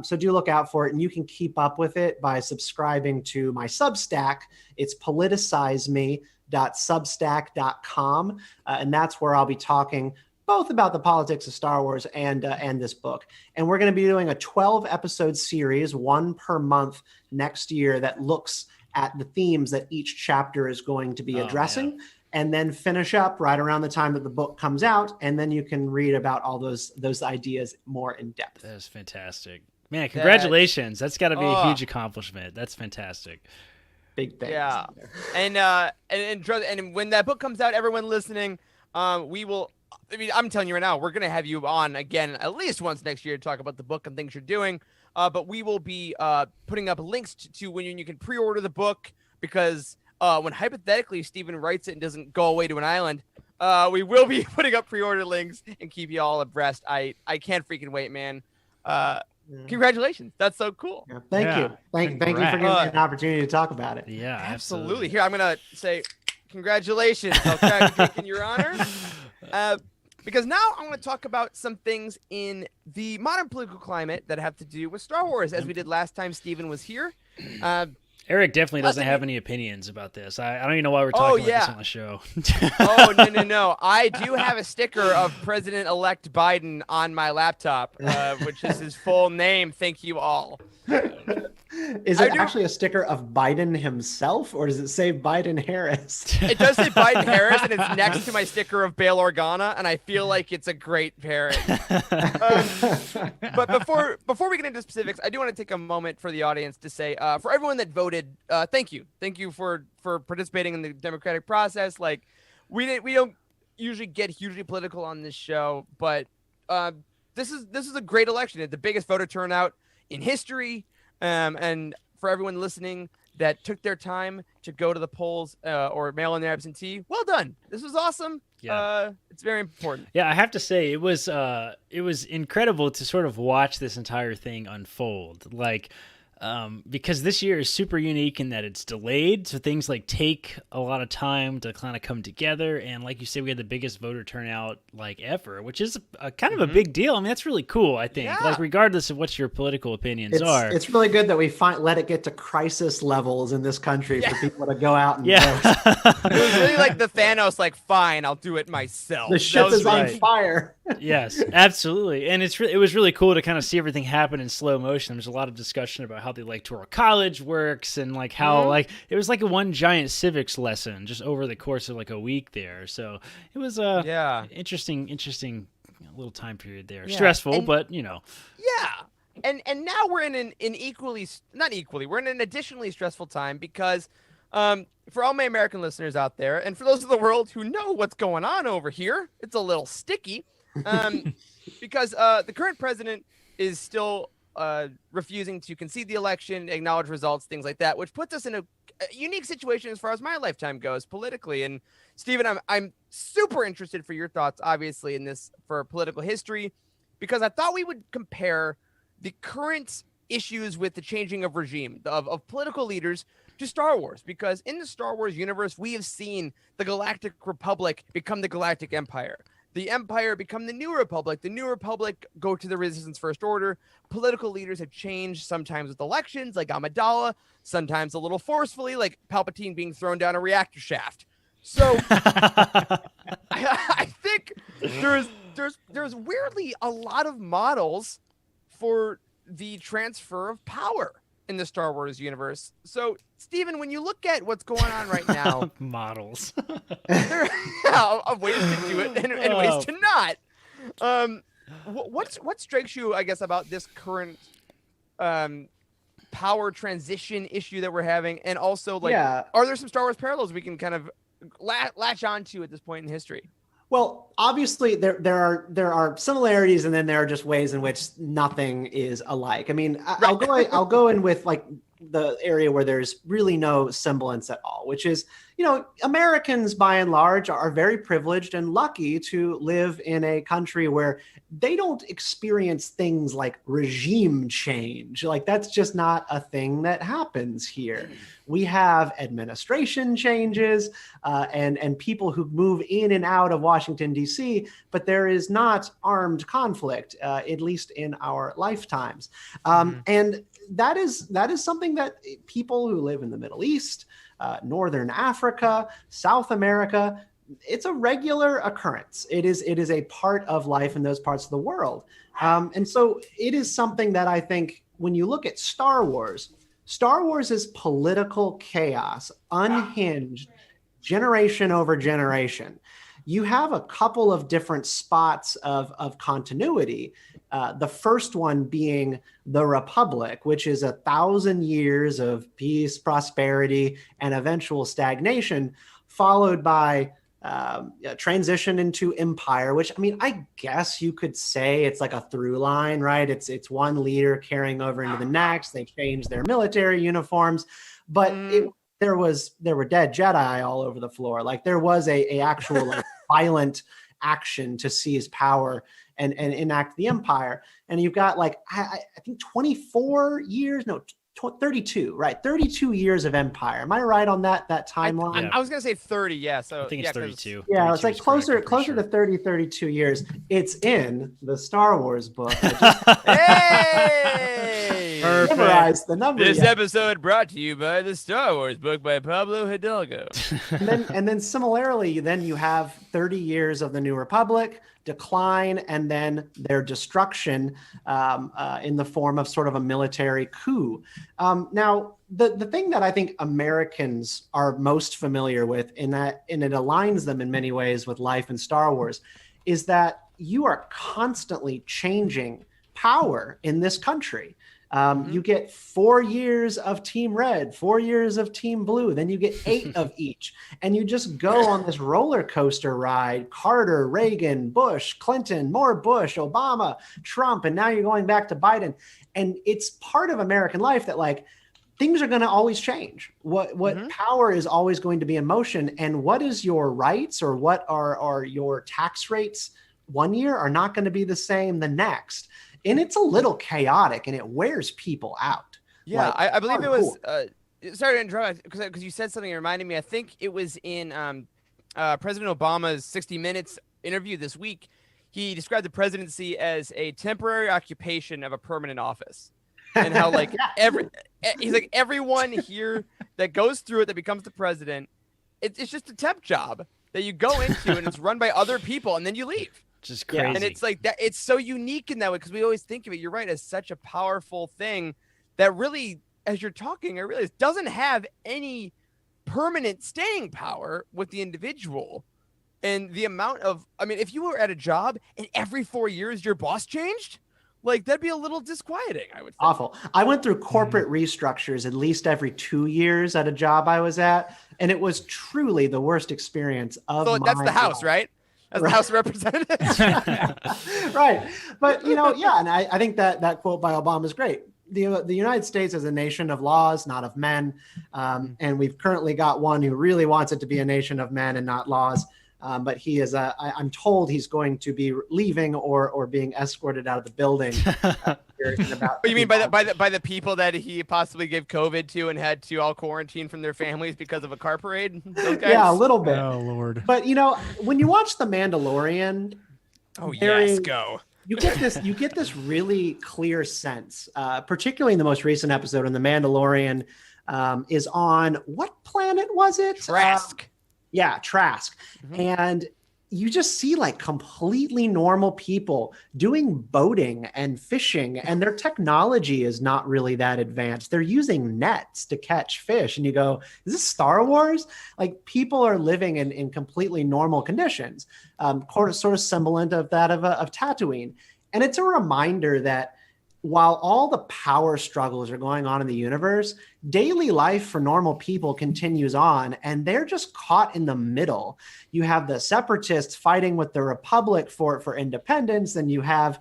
So do look out for it, and you can keep up with it by subscribing to my Substack. It's politicizeme.substack.com, and that's where I'll be talking both about the politics of Star Wars and this book. And we're going to be doing a 12-episode series, one per month next year, that looks at the themes that each chapter is going to be addressing. And then finish up right around the time that the book comes out, and then you can read about all those ideas more in depth. That is fantastic, man! Congratulations! That's got to be a huge accomplishment. That's fantastic. Big things. Yeah, and when that book comes out, everyone listening, we will. I mean, I'm telling you right now, we're gonna have you on again at least once next year to talk about the book and things you're doing. But we will be putting up links to when you can pre-order the book, because when hypothetically Stephen writes it and doesn't go away to an island, we will be putting up pre-order links and keep you all abreast. I can't freaking wait, man. Congratulations. That's so cool. Yeah, thank you. Thank you for giving me an opportunity to talk about it. Yeah, absolutely. Here, I'm going to say congratulations. I'll crack a drink in your honor. Because now I want to talk about some things in the modern political climate that have to do with Star Wars, as we did last time Stephen was here. Eric definitely doesn't have any opinions about this. I don't even know why we're talking about this on the show. No. I do have a sticker of President-elect Biden on my laptop, which is his full name. Thank you all. Is it actually a sticker of Biden himself, or does it say Biden Harris? It does say Biden Harris, and it's next to my sticker of Bail Organa, and I feel like it's a great pairing. But before we get into specifics, I do want to take a moment for the audience to say, for everyone that voted, thank you for participating in the democratic process. Like, we don't usually get hugely political on this show, but this is a great election. It's the biggest voter turnout in history. And for everyone listening that took their time to go to the polls or mail in their absentee, well done. This was awesome. Yeah. It's very important. Yeah, I have to say it was incredible to sort of watch this entire thing unfold. Like, because this year is super unique in that it's delayed, so things like take a lot of time to kind of come together. And like you say, we had the biggest voter turnout like ever, which is a kind of a big deal. I mean, that's really cool. I think, like, regardless of what your political opinions are, it's really good that we let it get to crisis levels in this country for people to go out and vote. It was really like the Thanos, like, fine, I'll do it myself. The ship is on fire. Yes, absolutely. And it was really cool to kind of see everything happen in slow motion. There's a lot of discussion about how the electoral college works, and like how like it was like a one giant civics lesson just over the course of like a week there. So it was interesting little time period there. Stressful, but you know. Yeah. And now we're in an we're in an additionally stressful time, because for all my American listeners out there, and for those of the world who know what's going on over here, it's a little sticky. Because the current president is still refusing to concede the election, acknowledge results, things like that, which puts us in a unique situation as far as my lifetime goes politically. And Stephen, I'm super interested for your thoughts, obviously, in this for political history, because I thought we would compare the current issues with the changing of regime of political leaders to Star Wars, because in the Star Wars universe, we have seen the Galactic Republic become the Galactic Empire. The Empire become the New Republic. The New Republic go to the Resistance First Order. Political leaders have changed, sometimes with elections, like Amidala, sometimes a little forcefully, like Palpatine being thrown down a reactor shaft. So I think there's weirdly a lot of models for the transfer of power in the Star Wars universe. So, Stephen, when you look at what's going on right now, models, there are ways to do it and ways to not. What strikes you, I guess, about this current power transition issue that we're having, and also like, are there some Star Wars parallels we can kind of latch onto at this point in history? Well, obviously there are similarities, and then there are just ways in which nothing is alike. I mean, I'll go in with like the area where there's really no semblance at all, which is, Americans by and large are very privileged and lucky to live in a country where they don't experience things like regime change. Like, that's just not a thing that happens here. We have administration changes and people who move in and out of Washington, D.C., but there is not armed conflict, at least in our lifetimes. And that is something that people who live in the Middle East, Northern Africa, South America, it's a regular occurrence. It is a part of life in those parts of the world. And so it is something that I think when you look at Star Wars is political chaos, unhinged, generation over generation. You have a couple of different spots of continuity. The first one being the Republic, which is 1,000 years of peace, prosperity, and eventual stagnation, followed by transition into Empire, which, I guess you could say it's like a through line, right? It's one leader carrying over into the next. They change their military uniforms, but there were dead Jedi all over the floor. Like, there was a actual violent action to seize power and enact the Empire. And you've got I think 24 years, no, 32, right? 32 years of Empire. Am I right on that timeline? I was going to say 30, yeah. So I think it's 32. Yeah, 32 it's like closer to 30, 32 years. It's in the Star Wars book. Hey! Memorize the number. This episode brought to you by the Star Wars book by Pablo Hidalgo. and then similarly, then you have 30 years of the New Republic, decline, and then their destruction in the form of sort of a military coup. Now, the thing that I think Americans are most familiar with, and it aligns them in many ways with life in Star Wars, is that you are constantly changing power in this country. You get 4 years of Team Red, 4 years of Team Blue, then you get 8 of each. And you just go on this roller coaster ride: Carter, Reagan, Bush, Clinton, more Bush, Obama, Trump, and now you're going back to Biden. And it's part of American life that things are going to always change. What power is always going to be in motion, and what is your rights or what are your tax rates one year are not going to be the same the next. And it's a little chaotic, and it wears people out. Yeah, I believe it was. Sorry to interrupt, because you said something that reminded me. I think it was in President Obama's 60 Minutes interview this week. He described the presidency as a temporary occupation of a permanent office, and how he's like, everyone here that goes through it, that becomes the president, it's just a temp job that you go into, and it's run by other people, and then you leave. Just crazy. And it's like that. It's so unique in that way, because we always think of it, you're right, as such a powerful thing that really, as you're talking, I realize doesn't have any permanent staying power with the individual. And the amount of, if you were at a job and every 4 years your boss changed, that'd be a little disquieting, I would think. Awful. I went through corporate restructures at least every 2 years at a job I was at, and it was truly the worst experience of my life. So that's the House, right? As the House of Representatives. Right. But, and I think that quote by Obama is great. The United States is a nation of laws, not of men. And we've currently got one who really wants it to be a nation of men and not laws. But he is, I'm told he's going to be leaving or being escorted out of the building. You mean by the people that he possibly gave COVID to and had to all quarantine from their families because of a car parade? Yeah, a little bit. Oh, Lord. But, when you watch The Mandalorian, you get this really clear sense, particularly in the most recent episode in The Mandalorian, is on what planet was it? Trask. Trask. And you just see completely normal people doing boating and fishing, and their technology is not really that advanced. They're using nets to catch fish. And you go, is this Star Wars? People are living in completely normal conditions, sort of semblant of that of Tatooine. And it's a reminder that while all the power struggles are going on in the universe, daily life for normal people continues on, and they're just caught in the middle. You have the separatists fighting with the Republic for independence, and you have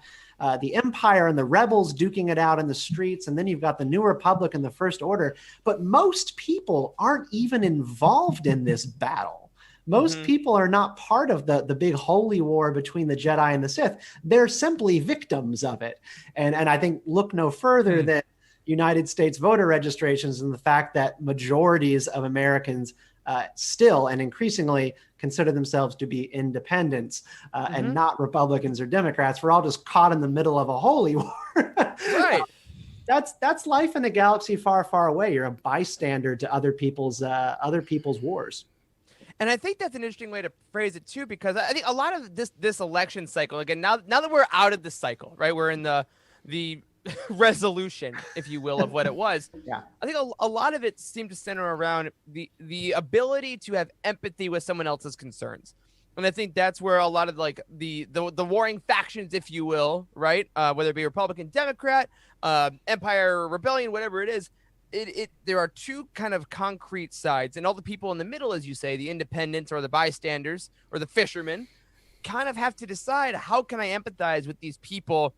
the Empire and the rebels duking it out in the streets, and then you've got the New Republic and the First Order. But most people aren't even involved in this battle. Most people are not part of the big holy war between the Jedi and the Sith. They're simply victims of it. And I think look no further than United States voter registrations and the fact that majorities of Americans still and increasingly consider themselves to be independents and not Republicans or Democrats. We're all just caught in the middle of a holy war. Right. That's life in a galaxy far, far away. You're a bystander to other people's wars. And I think that's an interesting way to phrase it too, because I think a lot of this election cycle, again, now that we're out of the cycle, right? We're in the resolution, if you will, of what it was. Yeah. I think a lot of it seemed to center around the ability to have empathy with someone else's concerns. And I think that's where a lot of like the warring factions, if you will, right? Whether it be Republican, Democrat, Empire, Rebellion, whatever it is, there are two kind of concrete sides, and all the people in the middle, as you say, the independents or the bystanders or the fishermen, kind of have to decide, how can I empathize with these people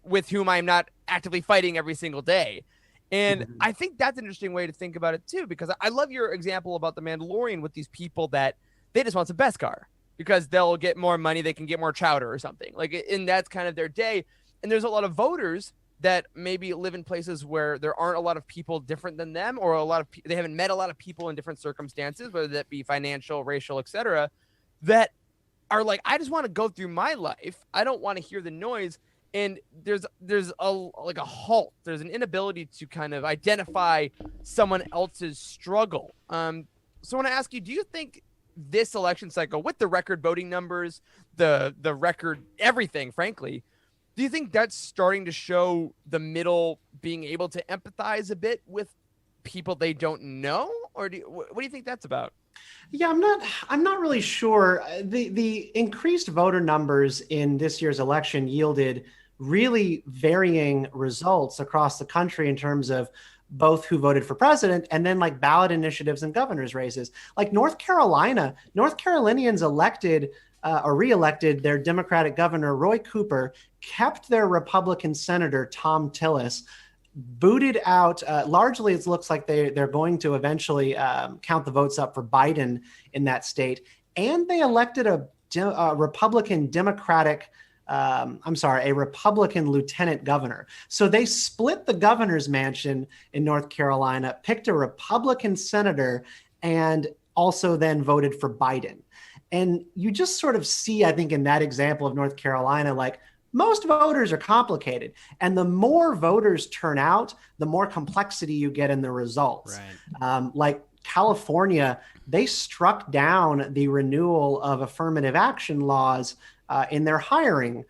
with whom I'm not actively fighting every single day? And I think that's an interesting way to think about it too, because I love your example about the Mandalorian with these people that they just want some Beskar because they'll get more money, they can get more chowder or something, like, and that's kind of their day. And there's a lot of voters that maybe live in places where there aren't a lot of people different than them, or they haven't met a lot of people in different circumstances, whether that be financial, racial, etc., that are like, I just want to go through my life. I don't want to hear the noise. And there's a halt. There's an inability to kind of identify someone else's struggle. So I want to ask you, do you think this election cycle, with the record voting numbers, the record everything, frankly, do you think that's starting to show the middle being able to empathize a bit with people they don't know? Or what do you think that's about? Yeah, I'm not really sure. The increased voter numbers in this year's election yielded really varying results across the country in terms of both who voted for president and then like ballot initiatives and governor's races. Like North Carolinians elected or reelected their Democratic governor, Roy Cooper, kept their Republican senator, Tom Tillis, booted out. Largely, it looks like they're going to eventually count the votes up for Biden in that state. And they elected a Republican lieutenant governor. So they split the governor's mansion in North Carolina, picked a Republican senator, and also then voted for Biden. And you just sort of see, I think, in that example of North Carolina, like, most voters are complicated. And the more voters turn out, the more complexity you get in the results. Right. Like California, they struck down the renewal of affirmative action laws in their hiring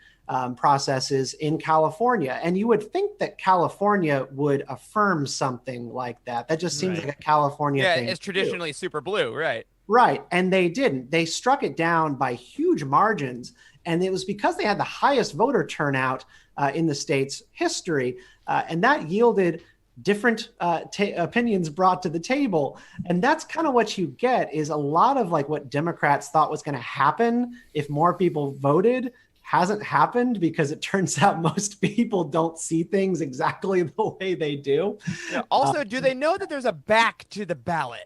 processes in California. And you would think that California would affirm something like that. That just seems like a California thing. Yeah, it's traditionally super blue, right? Right. And they didn't. They struck it down by huge margins. And it was because they had the highest voter turnout in the state's history. And that yielded different opinions brought to the table. And that's kind of what you get, is a lot of like what Democrats thought was going to happen if more people voted hasn't happened, because it turns out most people don't see things exactly the way they do. Yeah. Also, do they know that there's a back to the ballot?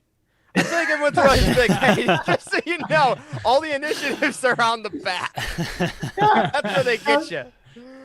I feel like everyone's always like, hey, just so you know, all the initiatives are on the back. Yeah. That's where they get you.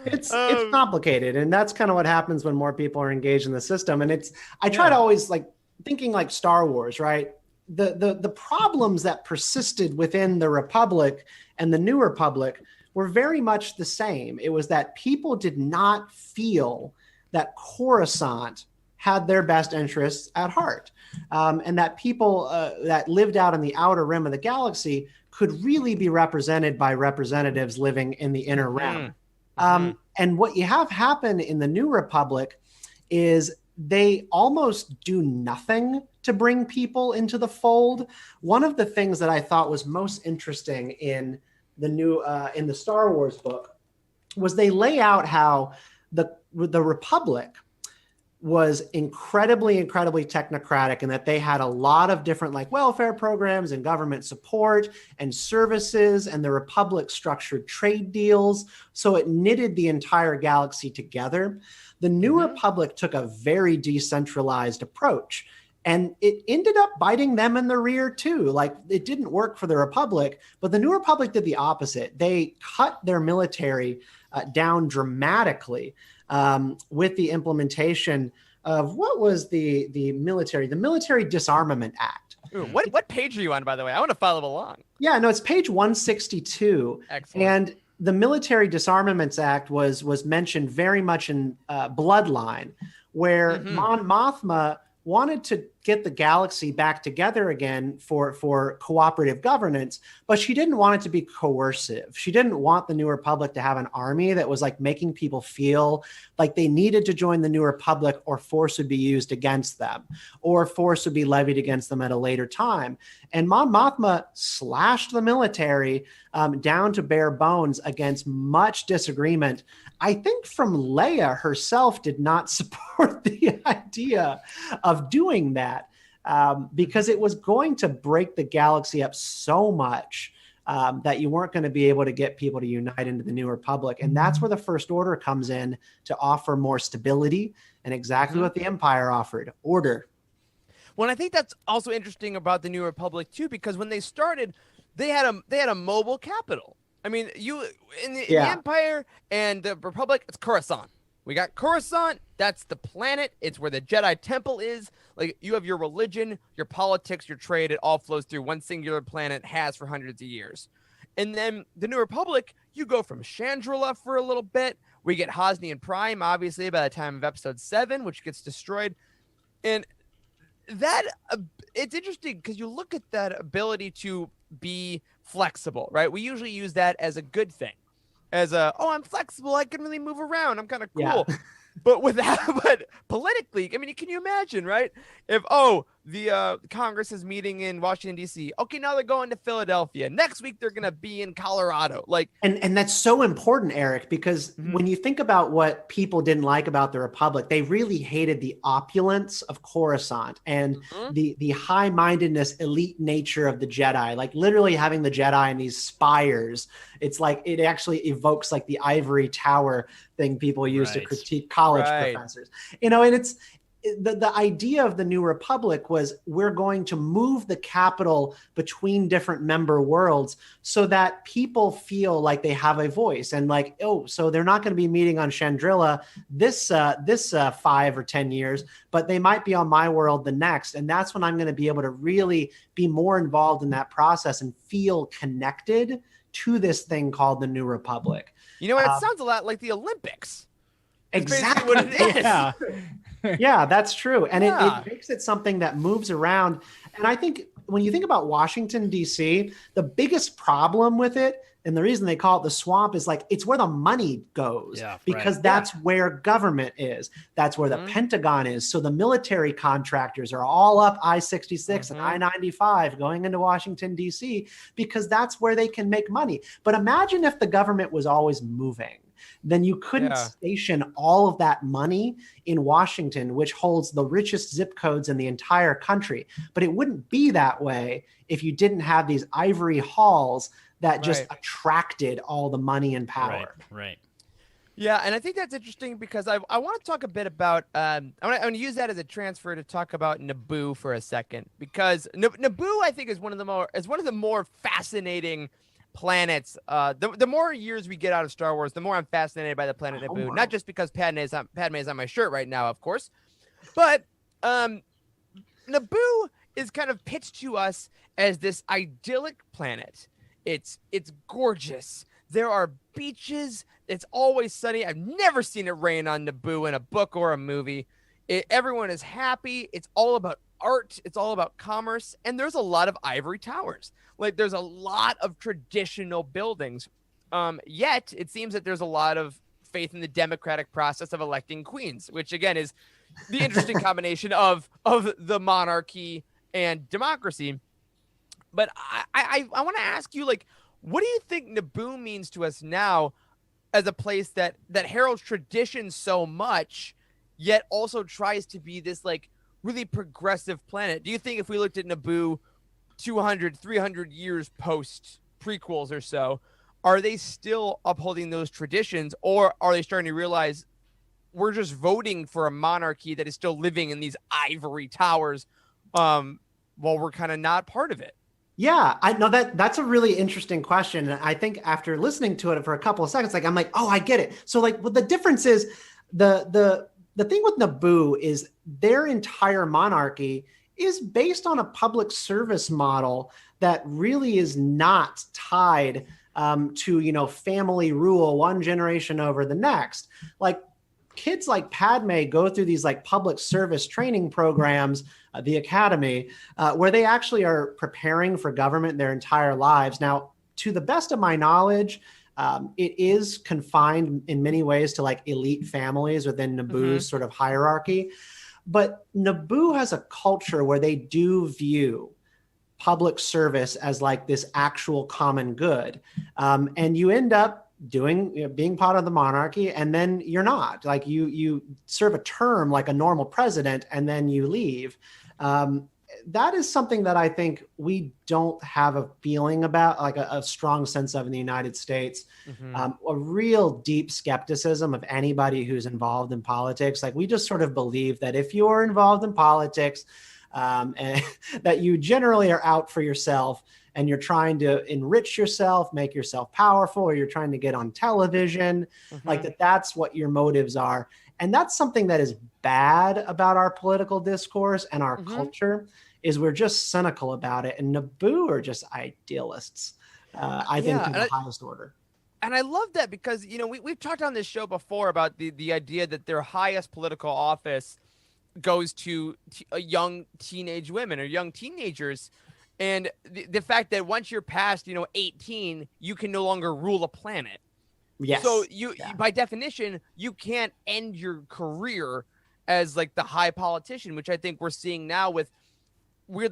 It's complicated, and that's kind of what happens when more people are engaged in the system. And I try to always like thinking like Star Wars, right? The problems that persisted within the Republic and the New Republic were very much the same. It was that people did not feel that Coruscant had their best interests at heart. And that people that lived out in the outer rim of the galaxy could really be represented by representatives living in the inner rim. And what you have happen in the New Republic is they almost do nothing to bring people into the fold. One of the things that I thought was most interesting in the Star Wars book was they lay out how the Republic was incredibly, incredibly technocratic, and that they had a lot of different like welfare programs and government support and services, and the Republic structured trade deals. So it knitted the entire galaxy together. The New Republic took a very decentralized approach, and it ended up biting them in the rear too. Like, it didn't work for the Republic, but the New Republic did the opposite. They cut their military down dramatically with the implementation of what was the Military Disarmament Act. Ooh, what page are you on, by the way? I want to follow along. Yeah, no, it's page 162. Excellent. And the Military Disarmaments Act was mentioned very much in Bloodline, where Mon Mothma wanted to get the galaxy back together again for cooperative governance, but she didn't want it to be coercive. She didn't want the New Republic to have an army that was like making people feel like they needed to join the New Republic, or force would be used against them, or force would be levied against them at a later time. And Mon Mothma slashed the military down to bare bones against much disagreement. I think from Leia herself did not support the idea of doing that. Because it was going to break the galaxy up so much that you weren't going to be able to get people to unite into the New Republic. And that's where the First Order comes in to offer more stability, and exactly what the Empire offered: order. Well, I think that's also interesting about the New Republic too, because when they started, they had a mobile capital. I mean, in the Empire and the Republic, it's Coruscant. We got Coruscant. That's the planet. It's where the Jedi Temple is. Like, you have your religion, your politics, your trade. It all flows through one singular planet, has for hundreds of years. And then the New Republic, you go from Chandrila for a little bit. We get Hosnian Prime, obviously, by the time of Episode 7, which gets destroyed. And that it's interesting because you look at that ability to be flexible, right? We usually use that as a good thing. As I'm flexible, I can really move around, I'm kind of cool. Yeah. But politically, I mean, can you imagine, right? If the Congress is meeting in Washington D.C. Okay, now they're going to Philadelphia. Next week they're gonna be in Colorado. Like, and that's so important, Eric, because when you think about what people didn't like about the Republic, they really hated the opulence of Coruscant and the high-mindedness, elite nature of the Jedi. Like, literally having the Jedi in these spires, it's like it actually evokes like the ivory tower thing people use to critique college professors. You know, and it's the idea of the New Republic was, we're going to move the capital between different member worlds so that people feel like they have a voice, and like, so they're not going to be meeting on Chandrila this 5 or 10 years, but they might be on my world the next. And that's when I'm going to be able to really be more involved in that process and feel connected to this thing called the New Republic. You know what? It sounds a lot like the Olympics. Exactly what it is. Yeah. Yeah, that's true. And it makes it something that moves around. And I think when you think about Washington, D.C., the biggest problem with it, and the reason they call it the swamp, is like, it's where the money goes, because that's where government is. That's where the Pentagon is. So the military contractors are all up I-66 and I-95 going into Washington, D.C., because that's where they can make money. But imagine if the government was always moving. Then you couldn't station all of that money in Washington, which holds the richest zip codes in the entire country. But it wouldn't be that way if you didn't have these ivory halls that just attracted all the money and power. Right. Yeah, and I think that's interesting because I want to talk a bit about I want to use that as a transfer to talk about Naboo for a second, because Naboo, I think, is one of the more fascinating planets. The more years we get out of Star Wars, the more I'm fascinated by the planet Naboo. Wow. Not just because Padme is on my shirt right now, of course, but Naboo is kind of pitched to us as this idyllic planet. It's gorgeous. There are beaches. It's always sunny. I've never seen it rain on Naboo in a book or a movie. Everyone is happy. It's all about art. It's all about commerce. And there's a lot of ivory towers. Like, there's a lot of traditional buildings. Yet it seems that there's a lot of faith in the democratic process of electing queens, which again is the interesting combination of the monarchy and democracy. But I want to ask you, like, what do you think Naboo means to us now as a place that heralds tradition so much, yet also tries to be this like really progressive planet. Do you think if we looked at Naboo 200, 300 years post prequels or so, are they still upholding those traditions, or are they starting to realize we're just voting for a monarchy that is still living in these ivory towers, while we're kind of not part of it? Yeah, I know that's a really interesting question. And I think after listening to it for a couple of seconds, like I'm like, oh, I get it. So like what the difference is, the thing with Naboo is their entire monarchy is based on a public service model that really is not tied to family rule one generation over the next. Like kids like Padme go through these like public service training programs, the academy, where they actually are preparing for government their entire lives. Now, to the best of my knowledge, it is confined in many ways to like elite families within Naboo's sort of hierarchy. But Naboo has a culture where they do view public service as like this actual common good. And you end up being part of the monarchy, and then you're not. Like you serve a term like a normal president, and then you leave. That is something that I think we don't have a feeling about, like a strong sense of in the United States. A real deep skepticism of anybody who's involved in politics. Like we just sort of believe that if you're involved in politics, and that you generally are out for yourself and you're trying to enrich yourself, make yourself powerful, or you're trying to get on television, like that's what your motives are. And that's something that is bad about our political discourse and our culture, is we're just cynical about it. And Naboo are just idealists, I think, to the highest order. And I love that because, we've talked on this show before about the idea that their highest political office goes to young teenage women or young teenagers. And the fact that once you're past, 18, you can no longer rule a planet. Yes. So by definition, you can't end your career as like the high politician, which I think we're seeing now with we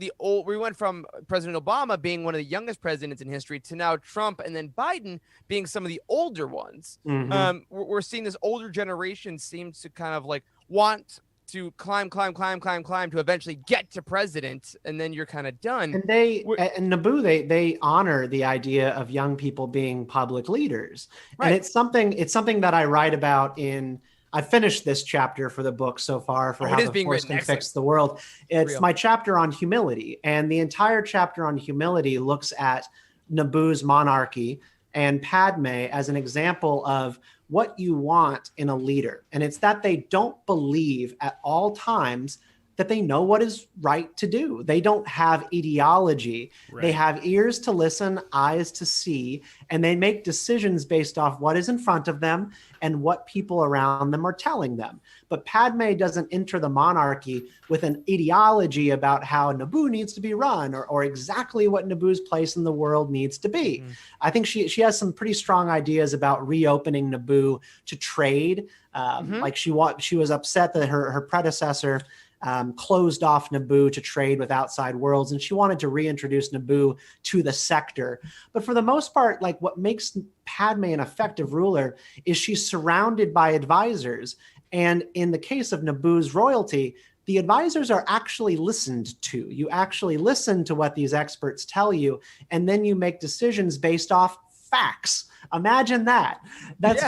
went from President Obama being one of the youngest presidents in history to now Trump and then Biden being some of the older ones. We're seeing this older generation seems to kind of like want to climb to eventually get to president, and then you're kind of done. And Naboo, they honor the idea of young people being public leaders. Right. And it's something that I write about I finished this chapter for the book so far for how the Force can fix the world. It's my chapter on humility, and the entire chapter on humility looks at Naboo's monarchy and Padme as an example of what you want in a leader. And it's that they don't believe at all times that they know what is right to do. They don't have ideology. Right. They have ears to listen, eyes to see, and they make decisions based off what is in front of them and what people around them are telling them. But Padme doesn't enter the monarchy with an ideology about how Naboo needs to be run or exactly what Naboo's place in the world needs to be. I think she has some pretty strong ideas about reopening Naboo to trade. Like she was upset that her predecessor closed off Naboo to trade with outside worlds, and she wanted to reintroduce Naboo to the sector. But for the most part, like what makes Padme an effective ruler is she's surrounded by advisors. And in the case of Naboo's royalty, the advisors are actually listened to. You actually listen to what these experts tell you, and then you make decisions based off facts. Imagine that. That's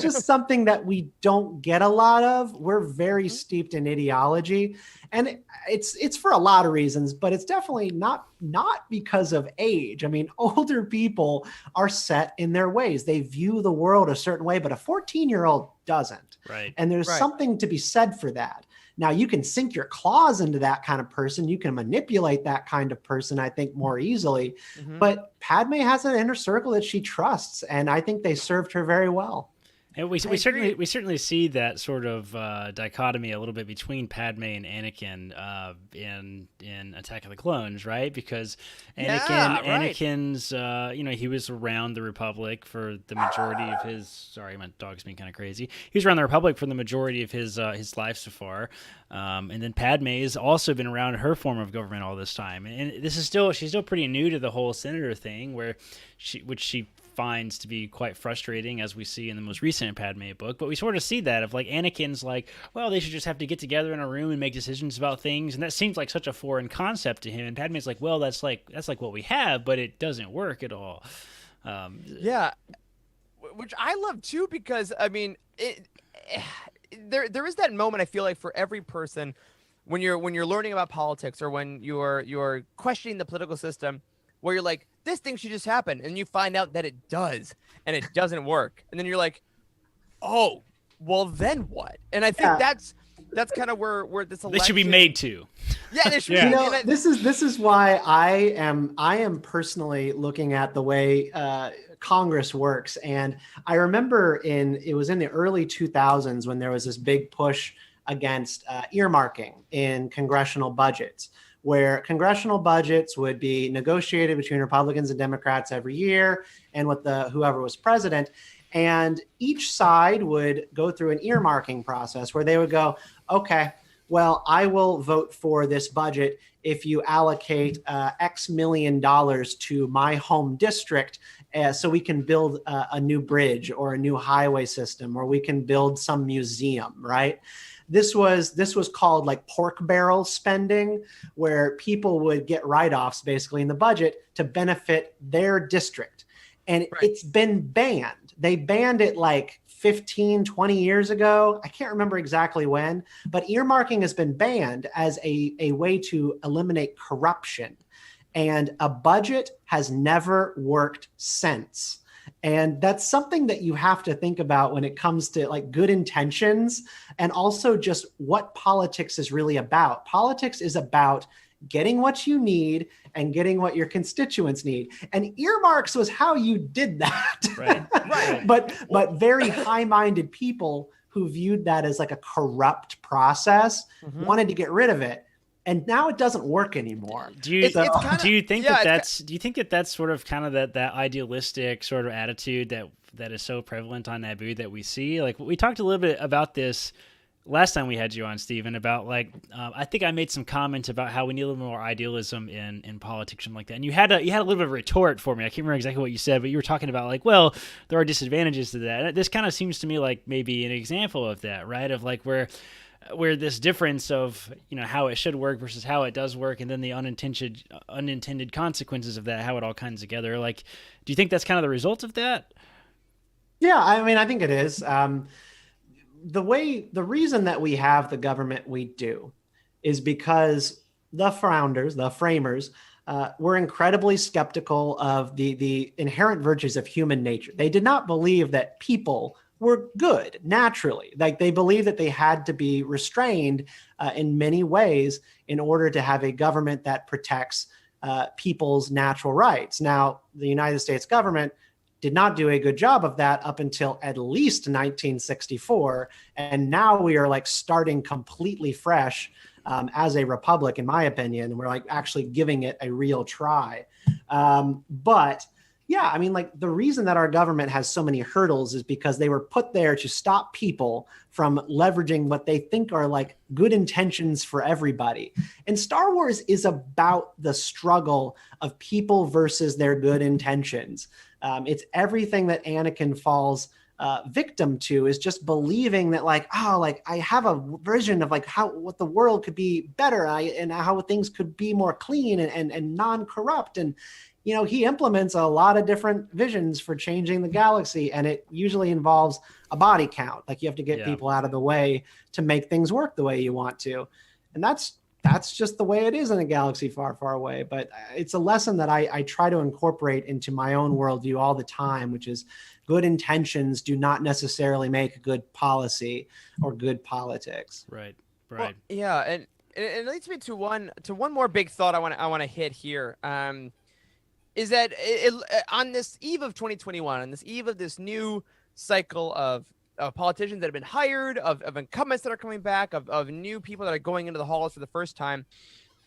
just something that we don't get a lot of. We're very steeped in ideology, and it's for a lot of reasons, but it's definitely not because of age. I mean, older people are set in their ways. They view the world a certain way, but a 14-year-old doesn't. Right. And there's something to be said for that. Now, you can sink your claws into that kind of person. You can manipulate that kind of person, I think, more easily. But Padme has an inner circle that she trusts, and I think they served her very well. And we certainly see that sort of dichotomy a little bit between Padme and Anakin in Attack of the Clones, right? Because Anakin's he was around the Republic for the majority of his. Sorry, my dog's being kind of crazy. He was around the Republic for the majority of his life so far, And then Padme has also been around her form of government all this time, and this is she's still pretty new to the whole senator thing, which she finds to be quite frustrating, as we see in the most recent Padme book. But we sort of see that of like Anakin's like, well, they should just have to get together in a room and make decisions about things, and that seems like such a foreign concept to him. And Padme's like, well, that's like what we have, but it doesn't work at all. Yeah, which I love too, because I mean, there is that moment, I feel like, for every person when you're learning about politics, or when you're questioning the political system, where you're like, this thing should just happen, and you find out that it does, and it doesn't work, and then you're like, oh, well, then what? And I think that's kind of where this election, they should be made to. Yeah, they should. Yeah. Be, You know, this is why I am personally looking at the way Congress works. And I remember it was in the early 2000s when there was this big push against earmarking in congressional budgets, where congressional budgets would be negotiated between Republicans and Democrats every year, and with whoever was president. And each side would go through an earmarking process where they would go, okay, well, I will vote for this budget if you allocate X million dollars to my home district, so we can build a new bridge or a new highway system, or we can build some museum, right? This was called like pork barrel spending, where people would get write-offs basically in the budget to benefit their district. And It's been banned. They banned it like 15, 20 years ago. I can't remember exactly when, but earmarking has been banned as a way to eliminate corruption. And a budget has never worked since. And that's something that you have to think about when it comes to like good intentions, and also just what politics is really about. Politics is about getting what you need and getting what your constituents need. And earmarks was how you did that. Right. But very high-minded people who viewed that as like a corrupt process wanted to get rid of it. And now it doesn't work anymore. Do you think that's sort of kind of that idealistic sort of attitude that is so prevalent on Naboo that we see? Like, we talked a little bit about this last time we had you on, Stephen, about like I think I made some comments about how we need a little more idealism in politics, something like that. And you had a little bit of a retort for me. I can't remember exactly what you said, but you were talking about like, well, there are disadvantages to that. This kind of seems to me like maybe an example of that, right? Of like where this difference of, you know, how it should work versus how it does work, and then the unintended consequences of that, how it all comes together. Like, do you think that's kind of the result of that? Yeah, I mean, I think it is. The reason that we have the government we do is because the framers, were incredibly skeptical of the inherent virtues of human nature. They did not believe that people were good naturally. Like, they believed that they had to be restrained in many ways in order to have a government that protects people's natural rights. Now, the United States government did not do a good job of that up until at least 1964. And now we are like starting completely fresh as a republic, in my opinion. And we're like actually giving it a real try. But yeah, I mean, like, the reason that our government has so many hurdles is because they were put there to stop people from leveraging what they think are like good intentions for everybody. And Star Wars is about the struggle of people versus their good intentions. It's everything that Anakin falls victim to, is just believing that like, oh, like I have a vision of like what the world could be better, and how things could be more clean and non-corrupt. And you know, he implements a lot of different visions for changing the galaxy, and it usually involves a body count. Like, you have to get people out of the way to make things work the way you want to. And that's just the way it is in a galaxy far, far away. But it's a lesson that I try to incorporate into my own worldview all the time, which is good intentions do not necessarily make good policy or good politics. Right. Well, yeah, and it leads me to one more big thought I want to hit here. Is that on this eve of 2021, on this eve of this new cycle of politicians that have been hired, of incumbents that are coming back, of new people that are going into the halls for the first time,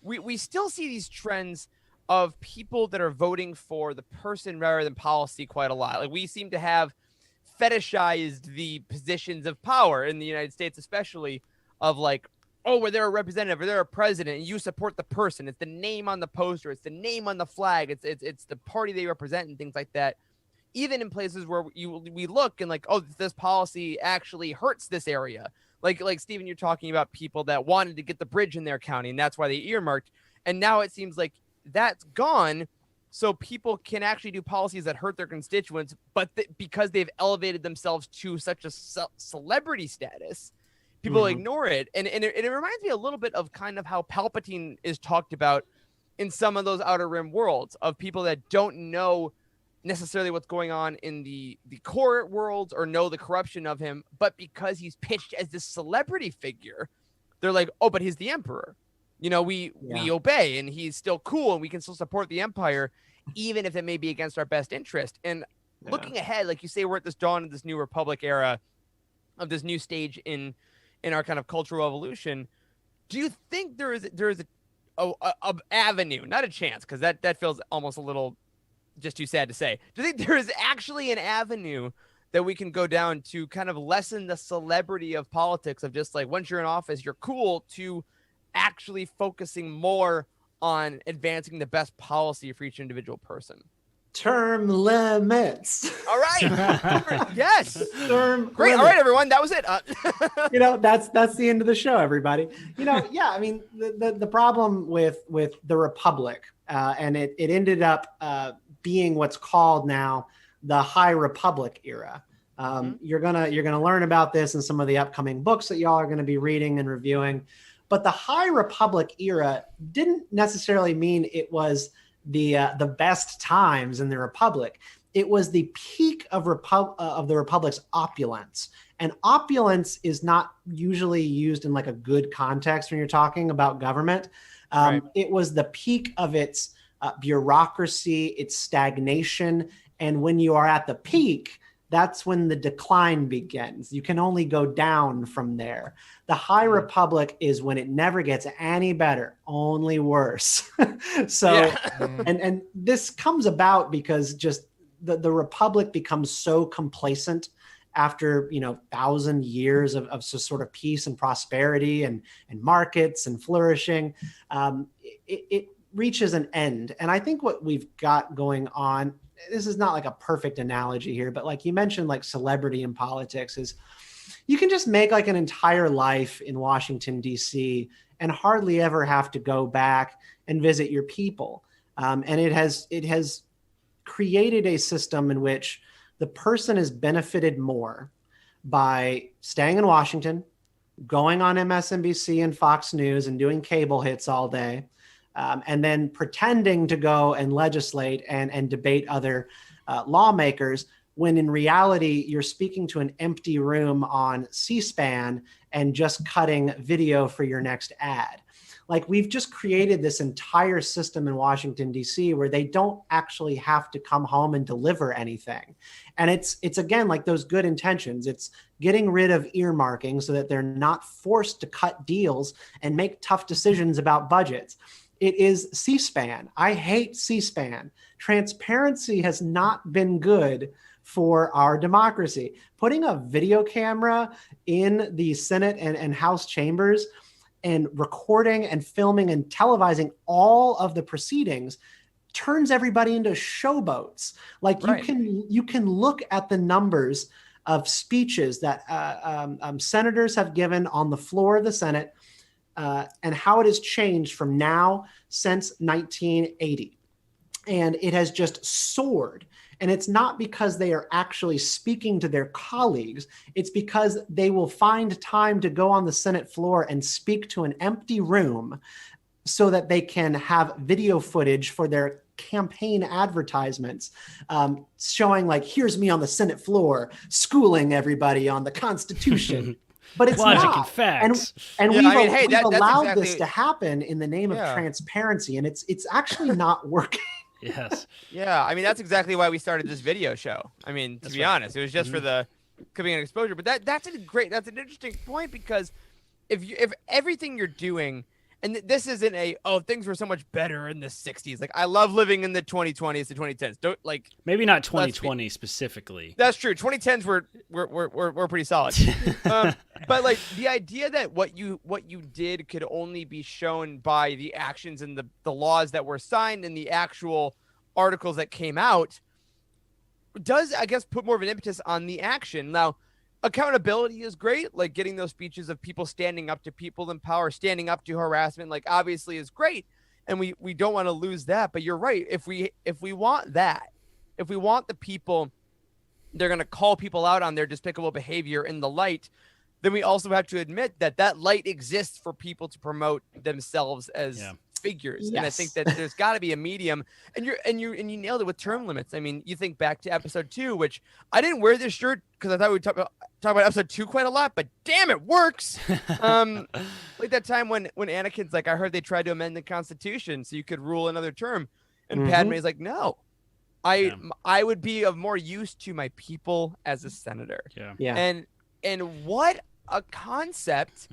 we still see these trends of people that are voting for the person rather than policy quite a lot. Like, we seem to have fetishized the positions of power in the United States, especially, of like, where they're a representative or they're a president and you support the person. It's the name on the poster. It's the name on the flag. It's the party they represent and things like that. Even in places where we look and like, oh, this policy actually hurts this area. Like Stephen, you're talking about people that wanted to get the bridge in their county and that's why they earmarked. And now it seems like that's gone. So people can actually do policies that hurt their constituents, but because they've elevated themselves to such a celebrity status, people ignore it. And it reminds me a little bit of kind of how Palpatine is talked about in some of those Outer Rim worlds of people that don't know necessarily what's going on in the core worlds or know the corruption of him, but because he's pitched as this celebrity figure, they're like, oh, but he's the emperor. You know, we obey and he's still cool and we can still support the empire, even if it may be against our best interest. And looking ahead, like you say, we're at this dawn of this new Republic era of this new stage in our kind of cultural evolution. Do you think there is a avenue, not a chance, because that feels almost a little just too sad to say. Do you think there is actually an avenue that we can go down to kind of lessen the celebrity of politics of just like once you're in office, you're cool, to actually focusing more on advancing the best policy for each individual person? Term limits. All right. Yes. Term Great. limits. All right, everyone. That was it. That's the end of the show, everybody. I mean, the problem with the Republic, and it ended up being what's called now the High Republic era. You're gonna learn about this in some of the upcoming books that y'all are going to be reading and reviewing. But the High Republic era didn't necessarily mean it was the best times in the Republic. It was the peak of the Republic's opulence. And opulence is not usually used in like a good context when you're talking about government. Right. It was the peak of its bureaucracy, its stagnation. And when you are at the peak, that's when the decline begins. You can only go down from there. The High Republic is when it never gets any better, only worse. And this comes about because just the Republic becomes so complacent after 1,000 years of sort of peace and prosperity and markets and flourishing. It reaches an end. And I think what we've got going on, this is not like a perfect analogy here, but like you mentioned, like celebrity in politics, is you can just make like an entire life in Washington, D.C. and hardly ever have to go back and visit your people. And it has created a system in which the person is benefited more by staying in Washington, going on MSNBC and Fox News and doing cable hits all day, and then pretending to go and legislate and debate other lawmakers, when in reality, you're speaking to an empty room on C-SPAN and just cutting video for your next ad. Like, we've just created this entire system in Washington, D.C., where they don't actually have to come home and deliver anything. And it's again, like those good intentions. It's getting rid of earmarking so that they're not forced to cut deals and make tough decisions about budgets. It is C-SPAN. I hate C-SPAN. Transparency has not been good for our democracy. Putting a video camera in the Senate and House chambers and recording and filming and televising all of the proceedings turns everybody into showboats. Like, right. you can look at the numbers of speeches that senators have given on the floor of the Senate, and how it has changed from now since 1980. And it has just soared. And it's not because they are actually speaking to their colleagues. It's because they will find time to go on the Senate floor and speak to an empty room so that they can have video footage for their campaign advertisements, showing like, here's me on the Senate floor schooling everybody on the Constitution. But it's logic not. and facts. And we've allowed exactly this to happen in the name of transparency, and it's actually not working. Yes. Yeah, I mean, that's exactly why we started this video show. I mean, to be honest, it was just for the coming in exposure. But that's an interesting point, because if everything you're doing and this isn't things were so much better in the 60s. Like I love living in the 2020s to 2010s. Don't like maybe not 2020 specifically. That's true. 2010s were pretty solid. But like the idea that what you did could only be shown by the actions and the laws that were signed and the actual articles that came out does, I guess, put more of an impetus on the action. Now, accountability is great, like getting those speeches of people standing up to people in power, standing up to harassment, like obviously is great, and we don't want to lose that. But you're right, if we want that, if we want the people, they're going to call people out on their despicable behavior in the light, then we also have to admit that light exists for people to promote themselves as figures. Yes. And I think that there's got to be a medium, and you nailed it with term limits. I mean, you think back to episode 2, which I didn't wear this shirt because I thought we'd talk about episode 2 quite a lot, but damn, it works. Like that time when Anakin's like, I heard they tried to amend the Constitution so you could rule another term, and Padme's like, no, I would be of more use to my people as a senator. And what a concept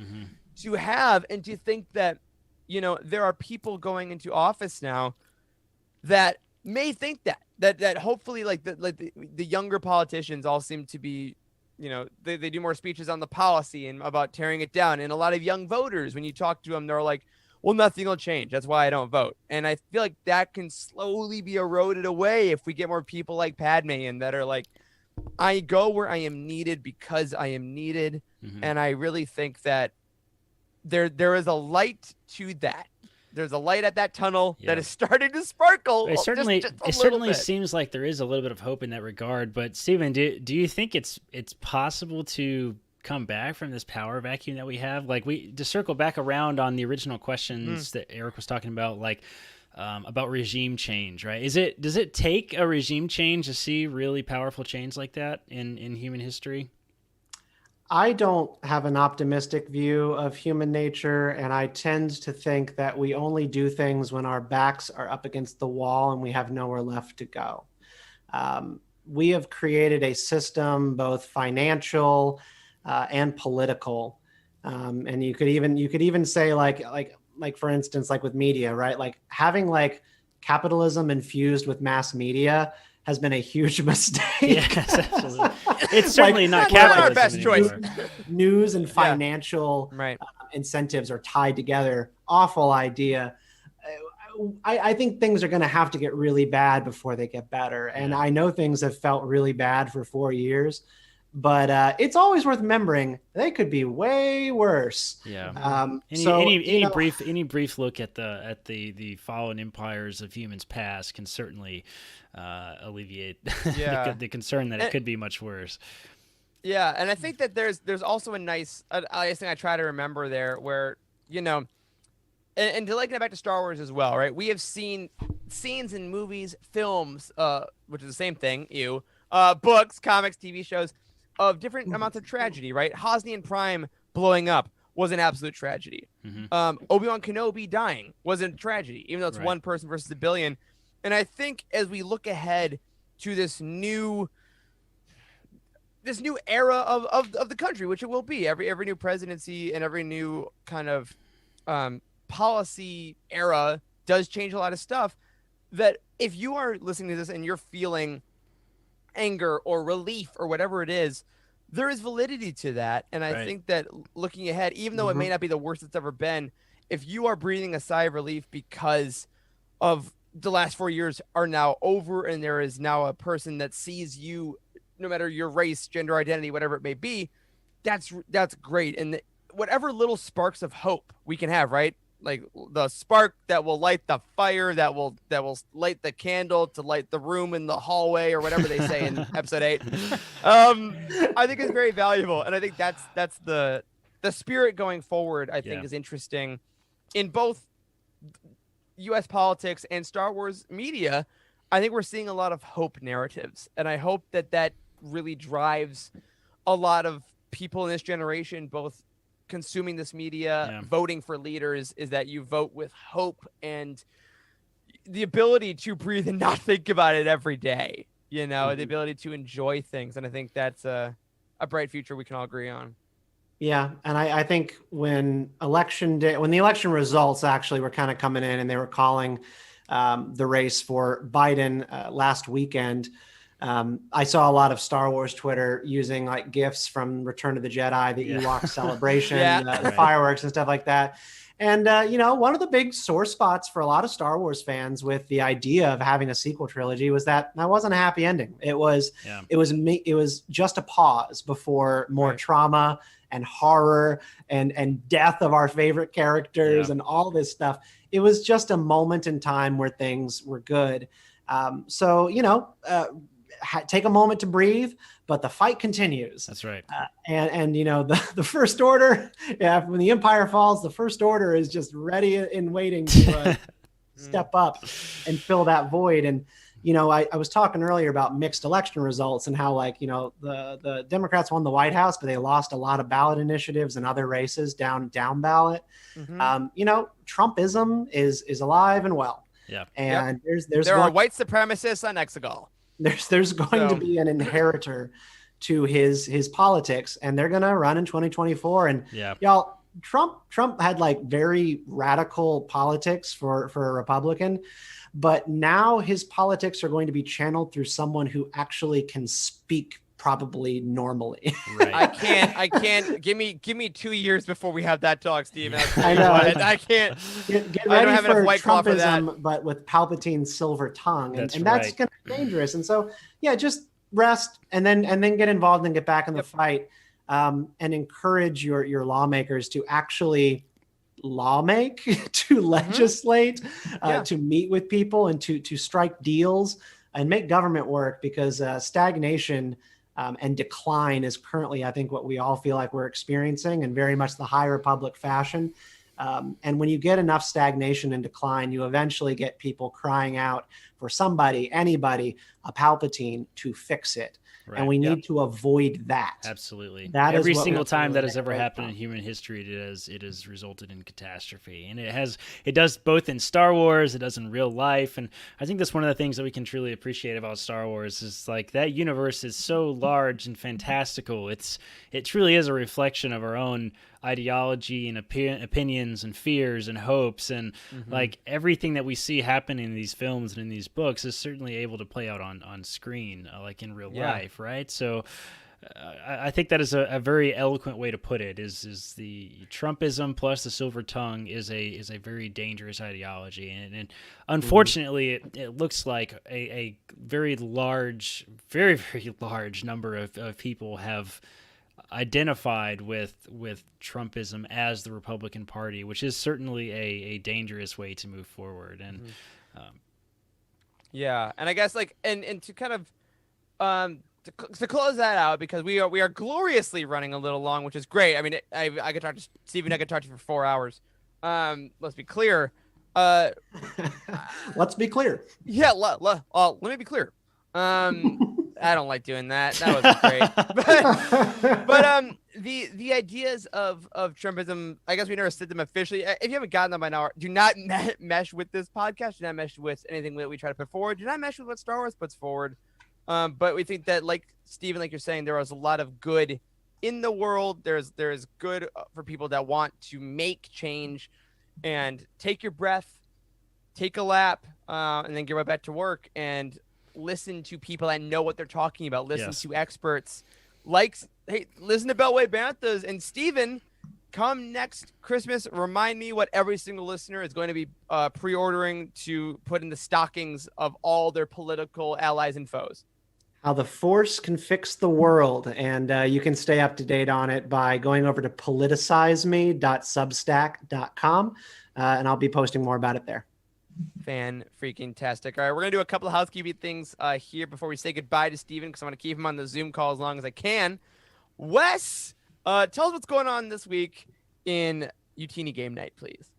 to have, and to think that, you know, there are people going into office now that may think that hopefully like the younger politicians all seem to be, you know, they do more speeches on the policy and about tearing it down. And a lot of young voters, when you talk to them, they're like, well, nothing will change. That's why I don't vote. And I feel like that can slowly be eroded away if we get more people like Padme and that are like, I go where I am needed because I am needed. And I really think that there is a light to that. There's a light at that tunnel that is starting to sparkle. It certainly seems like there is a little bit of hope in that regard. But Stephen, do you think it's possible to come back from this power vacuum that we have? Like, to circle back around on the original questions that Eric was talking about, like about regime change, right? Does it take a regime change to see really powerful change like that in human history? I don't have an optimistic view of human nature, and I tend to think that we only do things when our backs are up against the wall and we have nowhere left to go. We have created a system, both financial and political, and you could even say like for instance, like with media, right? Like having like capitalism infused with mass media has been a huge mistake. Yes, absolutely. It's certainly not capitalism. Our best choice. News and financial incentives are tied together. Awful idea. I think things are going to have to get really bad before they get better. And I know things have felt really bad for 4 years, but it's always worth remembering they could be way worse. Any brief look at the fallen empires of humans past can certainly alleviate the concern that it could be much worse. Yeah, and I think that there's also a nice thing I try to remember there, where, you know, and to liken it back to Star Wars as well, right? We have seen scenes in movies, films, which is the same thing, books, comics, TV shows, of different amounts of tragedy, right? Hosnian Prime blowing up was an absolute tragedy. Obi-Wan Kenobi dying was a tragedy, even though it's one person versus a billion. And I think as we look ahead to this new era of the country, which it will be, every new presidency and every new kind of policy era does change a lot of stuff, that if you are listening to this and you're feeling anger or relief or whatever it is, there is validity to that. And I think that looking ahead, even though it may not be the worst it's ever been, if you are breathing a sigh of relief because of the last 4 years are now over, and there is now a person that sees you, no matter your race, gender identity, whatever it may be, that's great. And whatever little sparks of hope we can have, right? Like the spark that will light the fire, that will light the candle to light the room in the hallway, or whatever they say in episode 8. I think is very valuable, and I think that's the spirit going forward. I think is interesting in both U.S. politics and Star Wars media. I think we're seeing a lot of hope narratives, and I hope that really drives a lot of people in this generation, both consuming this media, voting for leaders, is that you vote with hope and the ability to breathe and not think about it every day, you know, the ability to enjoy things. And I think that's a bright future we can all agree on. Yeah, and I think when election day, when the election results actually were kind of coming in, and they were calling the race for Biden last weekend, I saw a lot of Star Wars Twitter using like GIFs from Return of the Jedi, the Ewok celebration, the fireworks and stuff like that. And one of the big sore spots for a lot of Star Wars fans with the idea of having a sequel trilogy was that wasn't a happy ending. It was just a pause before more trauma and horror and death of our favorite characters and all this stuff. It was just a moment in time where things were good. Take a moment to breathe, but the fight continues. That's right. The First Order, when the Empire falls, the First Order is just ready and waiting to step up and fill that void. And I was talking earlier about mixed election results and how the Democrats won the White House, but they lost a lot of ballot initiatives and other races down ballot. Trumpism is alive and well. Yeah. And there are white supremacists on Exegol. There's going to be an inheritor to his politics, and they're going to run in 2024. And y'all, Trump had like very radical politics for a Republican, but now his politics are going to be channeled through someone who actually can speak probably normally. Right. I can't. Give me 2 years before we have that talk, Steven. I know. I can't. Get I ready don't have for enough white claw for that. Trumpism, but with Palpatine's silver tongue, and that's right. going to be dangerous. And so, just rest and then get involved and get back in the fight, and encourage your lawmakers to actually lawmake, to legislate, to meet with people, and to strike deals and make government work, because stagnation and decline is currently, I think, what we all feel like we're experiencing, and very much the high republic fashion. And when you get enough stagnation and decline, you eventually get people crying out for somebody, anybody, a Palpatine to fix it. Right. And we need to avoid that. Absolutely. That every single time that has ever happened in human history, it has resulted in catastrophe. And it does both in Star Wars, it does in real life. And I think that's one of the things that we can truly appreciate about Star Wars is like that universe is so large and fantastical. It truly is a reflection of our own ideology and opinions and fears and hopes, and like everything that we see happen in these films and in these books is certainly able to play out on screen, like in real life, right? So I think that is a very eloquent way to put it. Is the Trumpism plus the silver tongue is a very dangerous ideology, and unfortunately, it looks like a very large, very very large number of people have identified with Trumpism as the Republican Party, which is certainly a dangerous way to move forward. And and I guess and to kind of to close that out, because we are gloriously running a little long, which is great. I mean, I could talk to Steven, I could talk to you for 4 hours. Let's be clear. Let's be clear. Yeah, let me be clear. I don't like doing that. That was great. But the ideas of Trumpism, I guess we never said them officially. If you haven't gotten them by now, do not mesh with this podcast. Do not mesh with anything that we try to put forward. Do not mesh with what Star Wars puts forward. But we think that, like Steven, like you're saying, there is a lot of good in the world. There is good for people that want to make change, and take your breath, take a lap, and then get right back to work and listen to people that know what they're talking about. Listen to experts. Listen to Beltway Banthas. And Steven, come next Christmas, remind me what every single listener is going to be pre-ordering to put in the stockings of all their political allies and foes. How the Force can fix the world. And you can stay up to date on it by going over to politicizeme.substack.com. And I'll be posting more about it there. Fan-freaking-tastic. All right, we're going to do a couple of housekeeping things here before we say goodbye to Steven, because I want to keep him on the Zoom call as long as I can. Wes, tell us what's going on this week in Utini Game Night, please.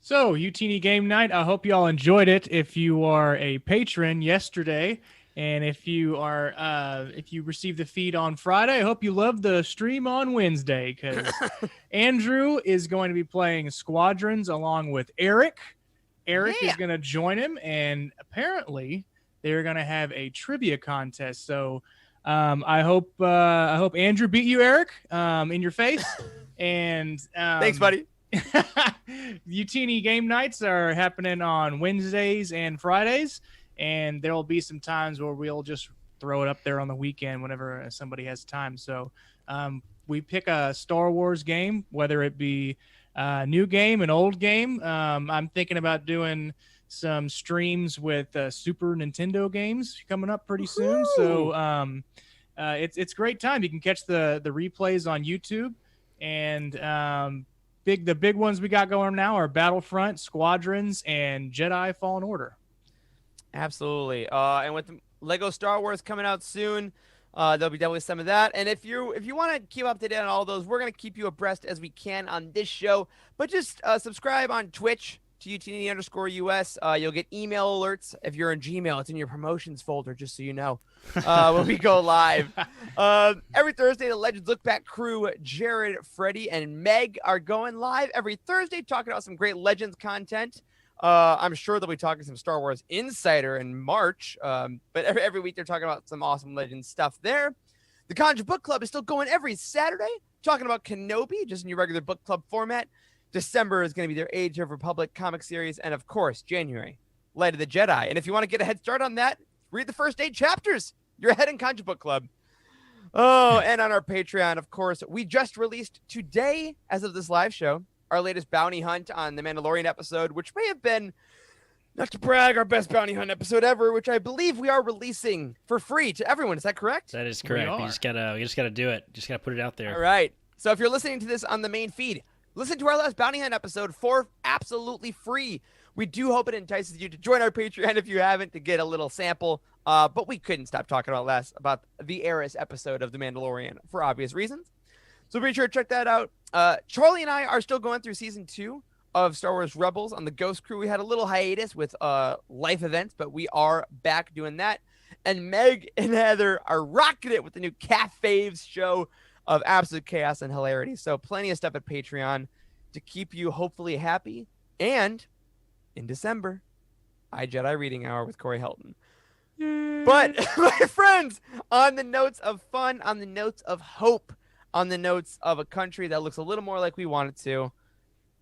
So, Utini Game Night, I hope you all enjoyed it. If you are a patron yesterday, and if you received the feed on Friday, I hope you loved the stream on Wednesday, because Andrew is going to be playing Squadrons along with Eric. Eric is going to join him, and apparently they're going to have a trivia contest. So I hope Andrew beat you, Eric, in your face. And thanks, buddy. Utini game nights are happening on Wednesdays and Fridays, and there will be some times where we'll just throw it up there on the weekend whenever somebody has time. So we pick a Star Wars game, whether it be a new game, an old game. I'm thinking about doing some streams with Super Nintendo games coming up pretty soon. So it's great time. You can catch the replays on YouTube, and the big ones we got going now are Battlefront, Squadrons, and Jedi Fallen Order. Absolutely. And with the Lego Star Wars coming out soon, there'll be definitely some of that. And if you want to keep up to date on all those, we're going to keep you abreast as we can on this show. But just subscribe on Twitch to UTD_US. You'll get email alerts. If you're in Gmail, it's in your promotions folder, just so you know, when we go live. Every Thursday, the Legends Look Back crew, Jared, Freddie, and Meg are going live every Thursday talking about some great Legends content. I'm sure they'll be talking some Star Wars Insider in March, but every week they're talking about some awesome Legends stuff there. The Conjure Book Club is still going every Saturday, talking about Kenobi, just in your regular book club format. December is going to be their Age of Republic comic series, and of course, January, Light of the Jedi. And if you want to get a head start on that, read the first 8 chapters. You're ahead in Conjure Book Club. Oh, and on our Patreon, of course, we just released today, as of this live show, our latest bounty hunt on the Mandalorian episode, which may have been, not to brag, our best bounty hunt episode ever, which I believe we are releasing for free to everyone. Is that correct? That is correct. We just gotta do it. Just gotta put it out there. All right. So if you're listening to this on the main feed, listen to our last bounty hunt episode for absolutely free. We do hope it entices you to join our Patreon if you haven't, to get a little sample. But we couldn't stop talking about the Eris episode of The Mandalorian for obvious reasons. So be sure to check that out. Charlie and I are still going through season 2 of Star Wars Rebels on the Ghost Crew. We had a little hiatus with life events, but we are back doing that. And Meg and Heather are rocking it with the new Calf Faves show of absolute chaos and hilarity. So plenty of stuff at Patreon to keep you hopefully happy. And in December, iJedi Reading Hour with Corey Helton. But my friends, on the notes of fun, on the notes of hope, on the notes of a country that looks a little more like we want it to,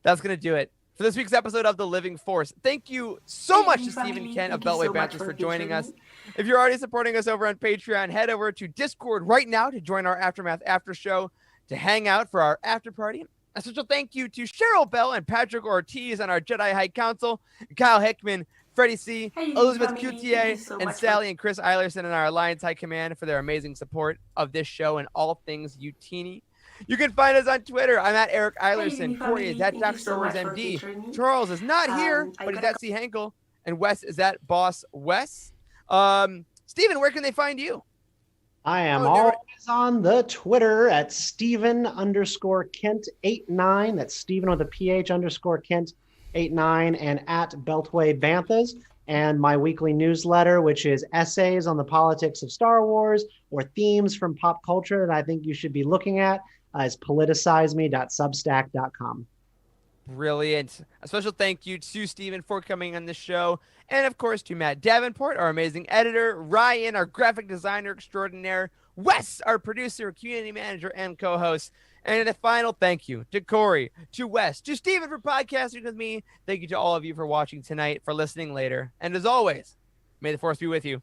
that's going to do it for this week's episode of The Living Force. Thank you so much to Stephen Kent of Beltway Banthas for joining us. If you're already supporting us over on Patreon, head over to Discord right now to join our Aftermath After Show, to hang out for our after party. A special thank you to Cheryl Bell and Patrick Ortiz on our Jedi High Council, Kyle Hickman, Freddie C., Elizabeth QTA, and Sally and Chris Eilerson in our Alliance High Command for their amazing support of this show and all things Utini. You can find us on Twitter. I'm at Eric Eilerson. Corey is at Doc Star Wars MD. Charles is not here, but he's at C. Henkel. And Wes is at Boss Wes. Steven, where can they find you? I am always on the Twitter at Steven_Kent89. That's Steven with a PH _Kent89, and at Beltway Banthas. And my weekly newsletter, which is essays on the politics of Star Wars or themes from pop culture that I think you should be looking at, is politicizeme.substack.com. Brilliant. A special thank you to Steven for coming on the show. And of course to Matt Davenport, our amazing editor, Ryan, our graphic designer extraordinaire, Wes, our producer, community manager, and co-host. And a final thank you to Corey, to Wes, to Steven for podcasting with me. Thank you to all of you for watching tonight, for listening later. And as always, may the Force be with you.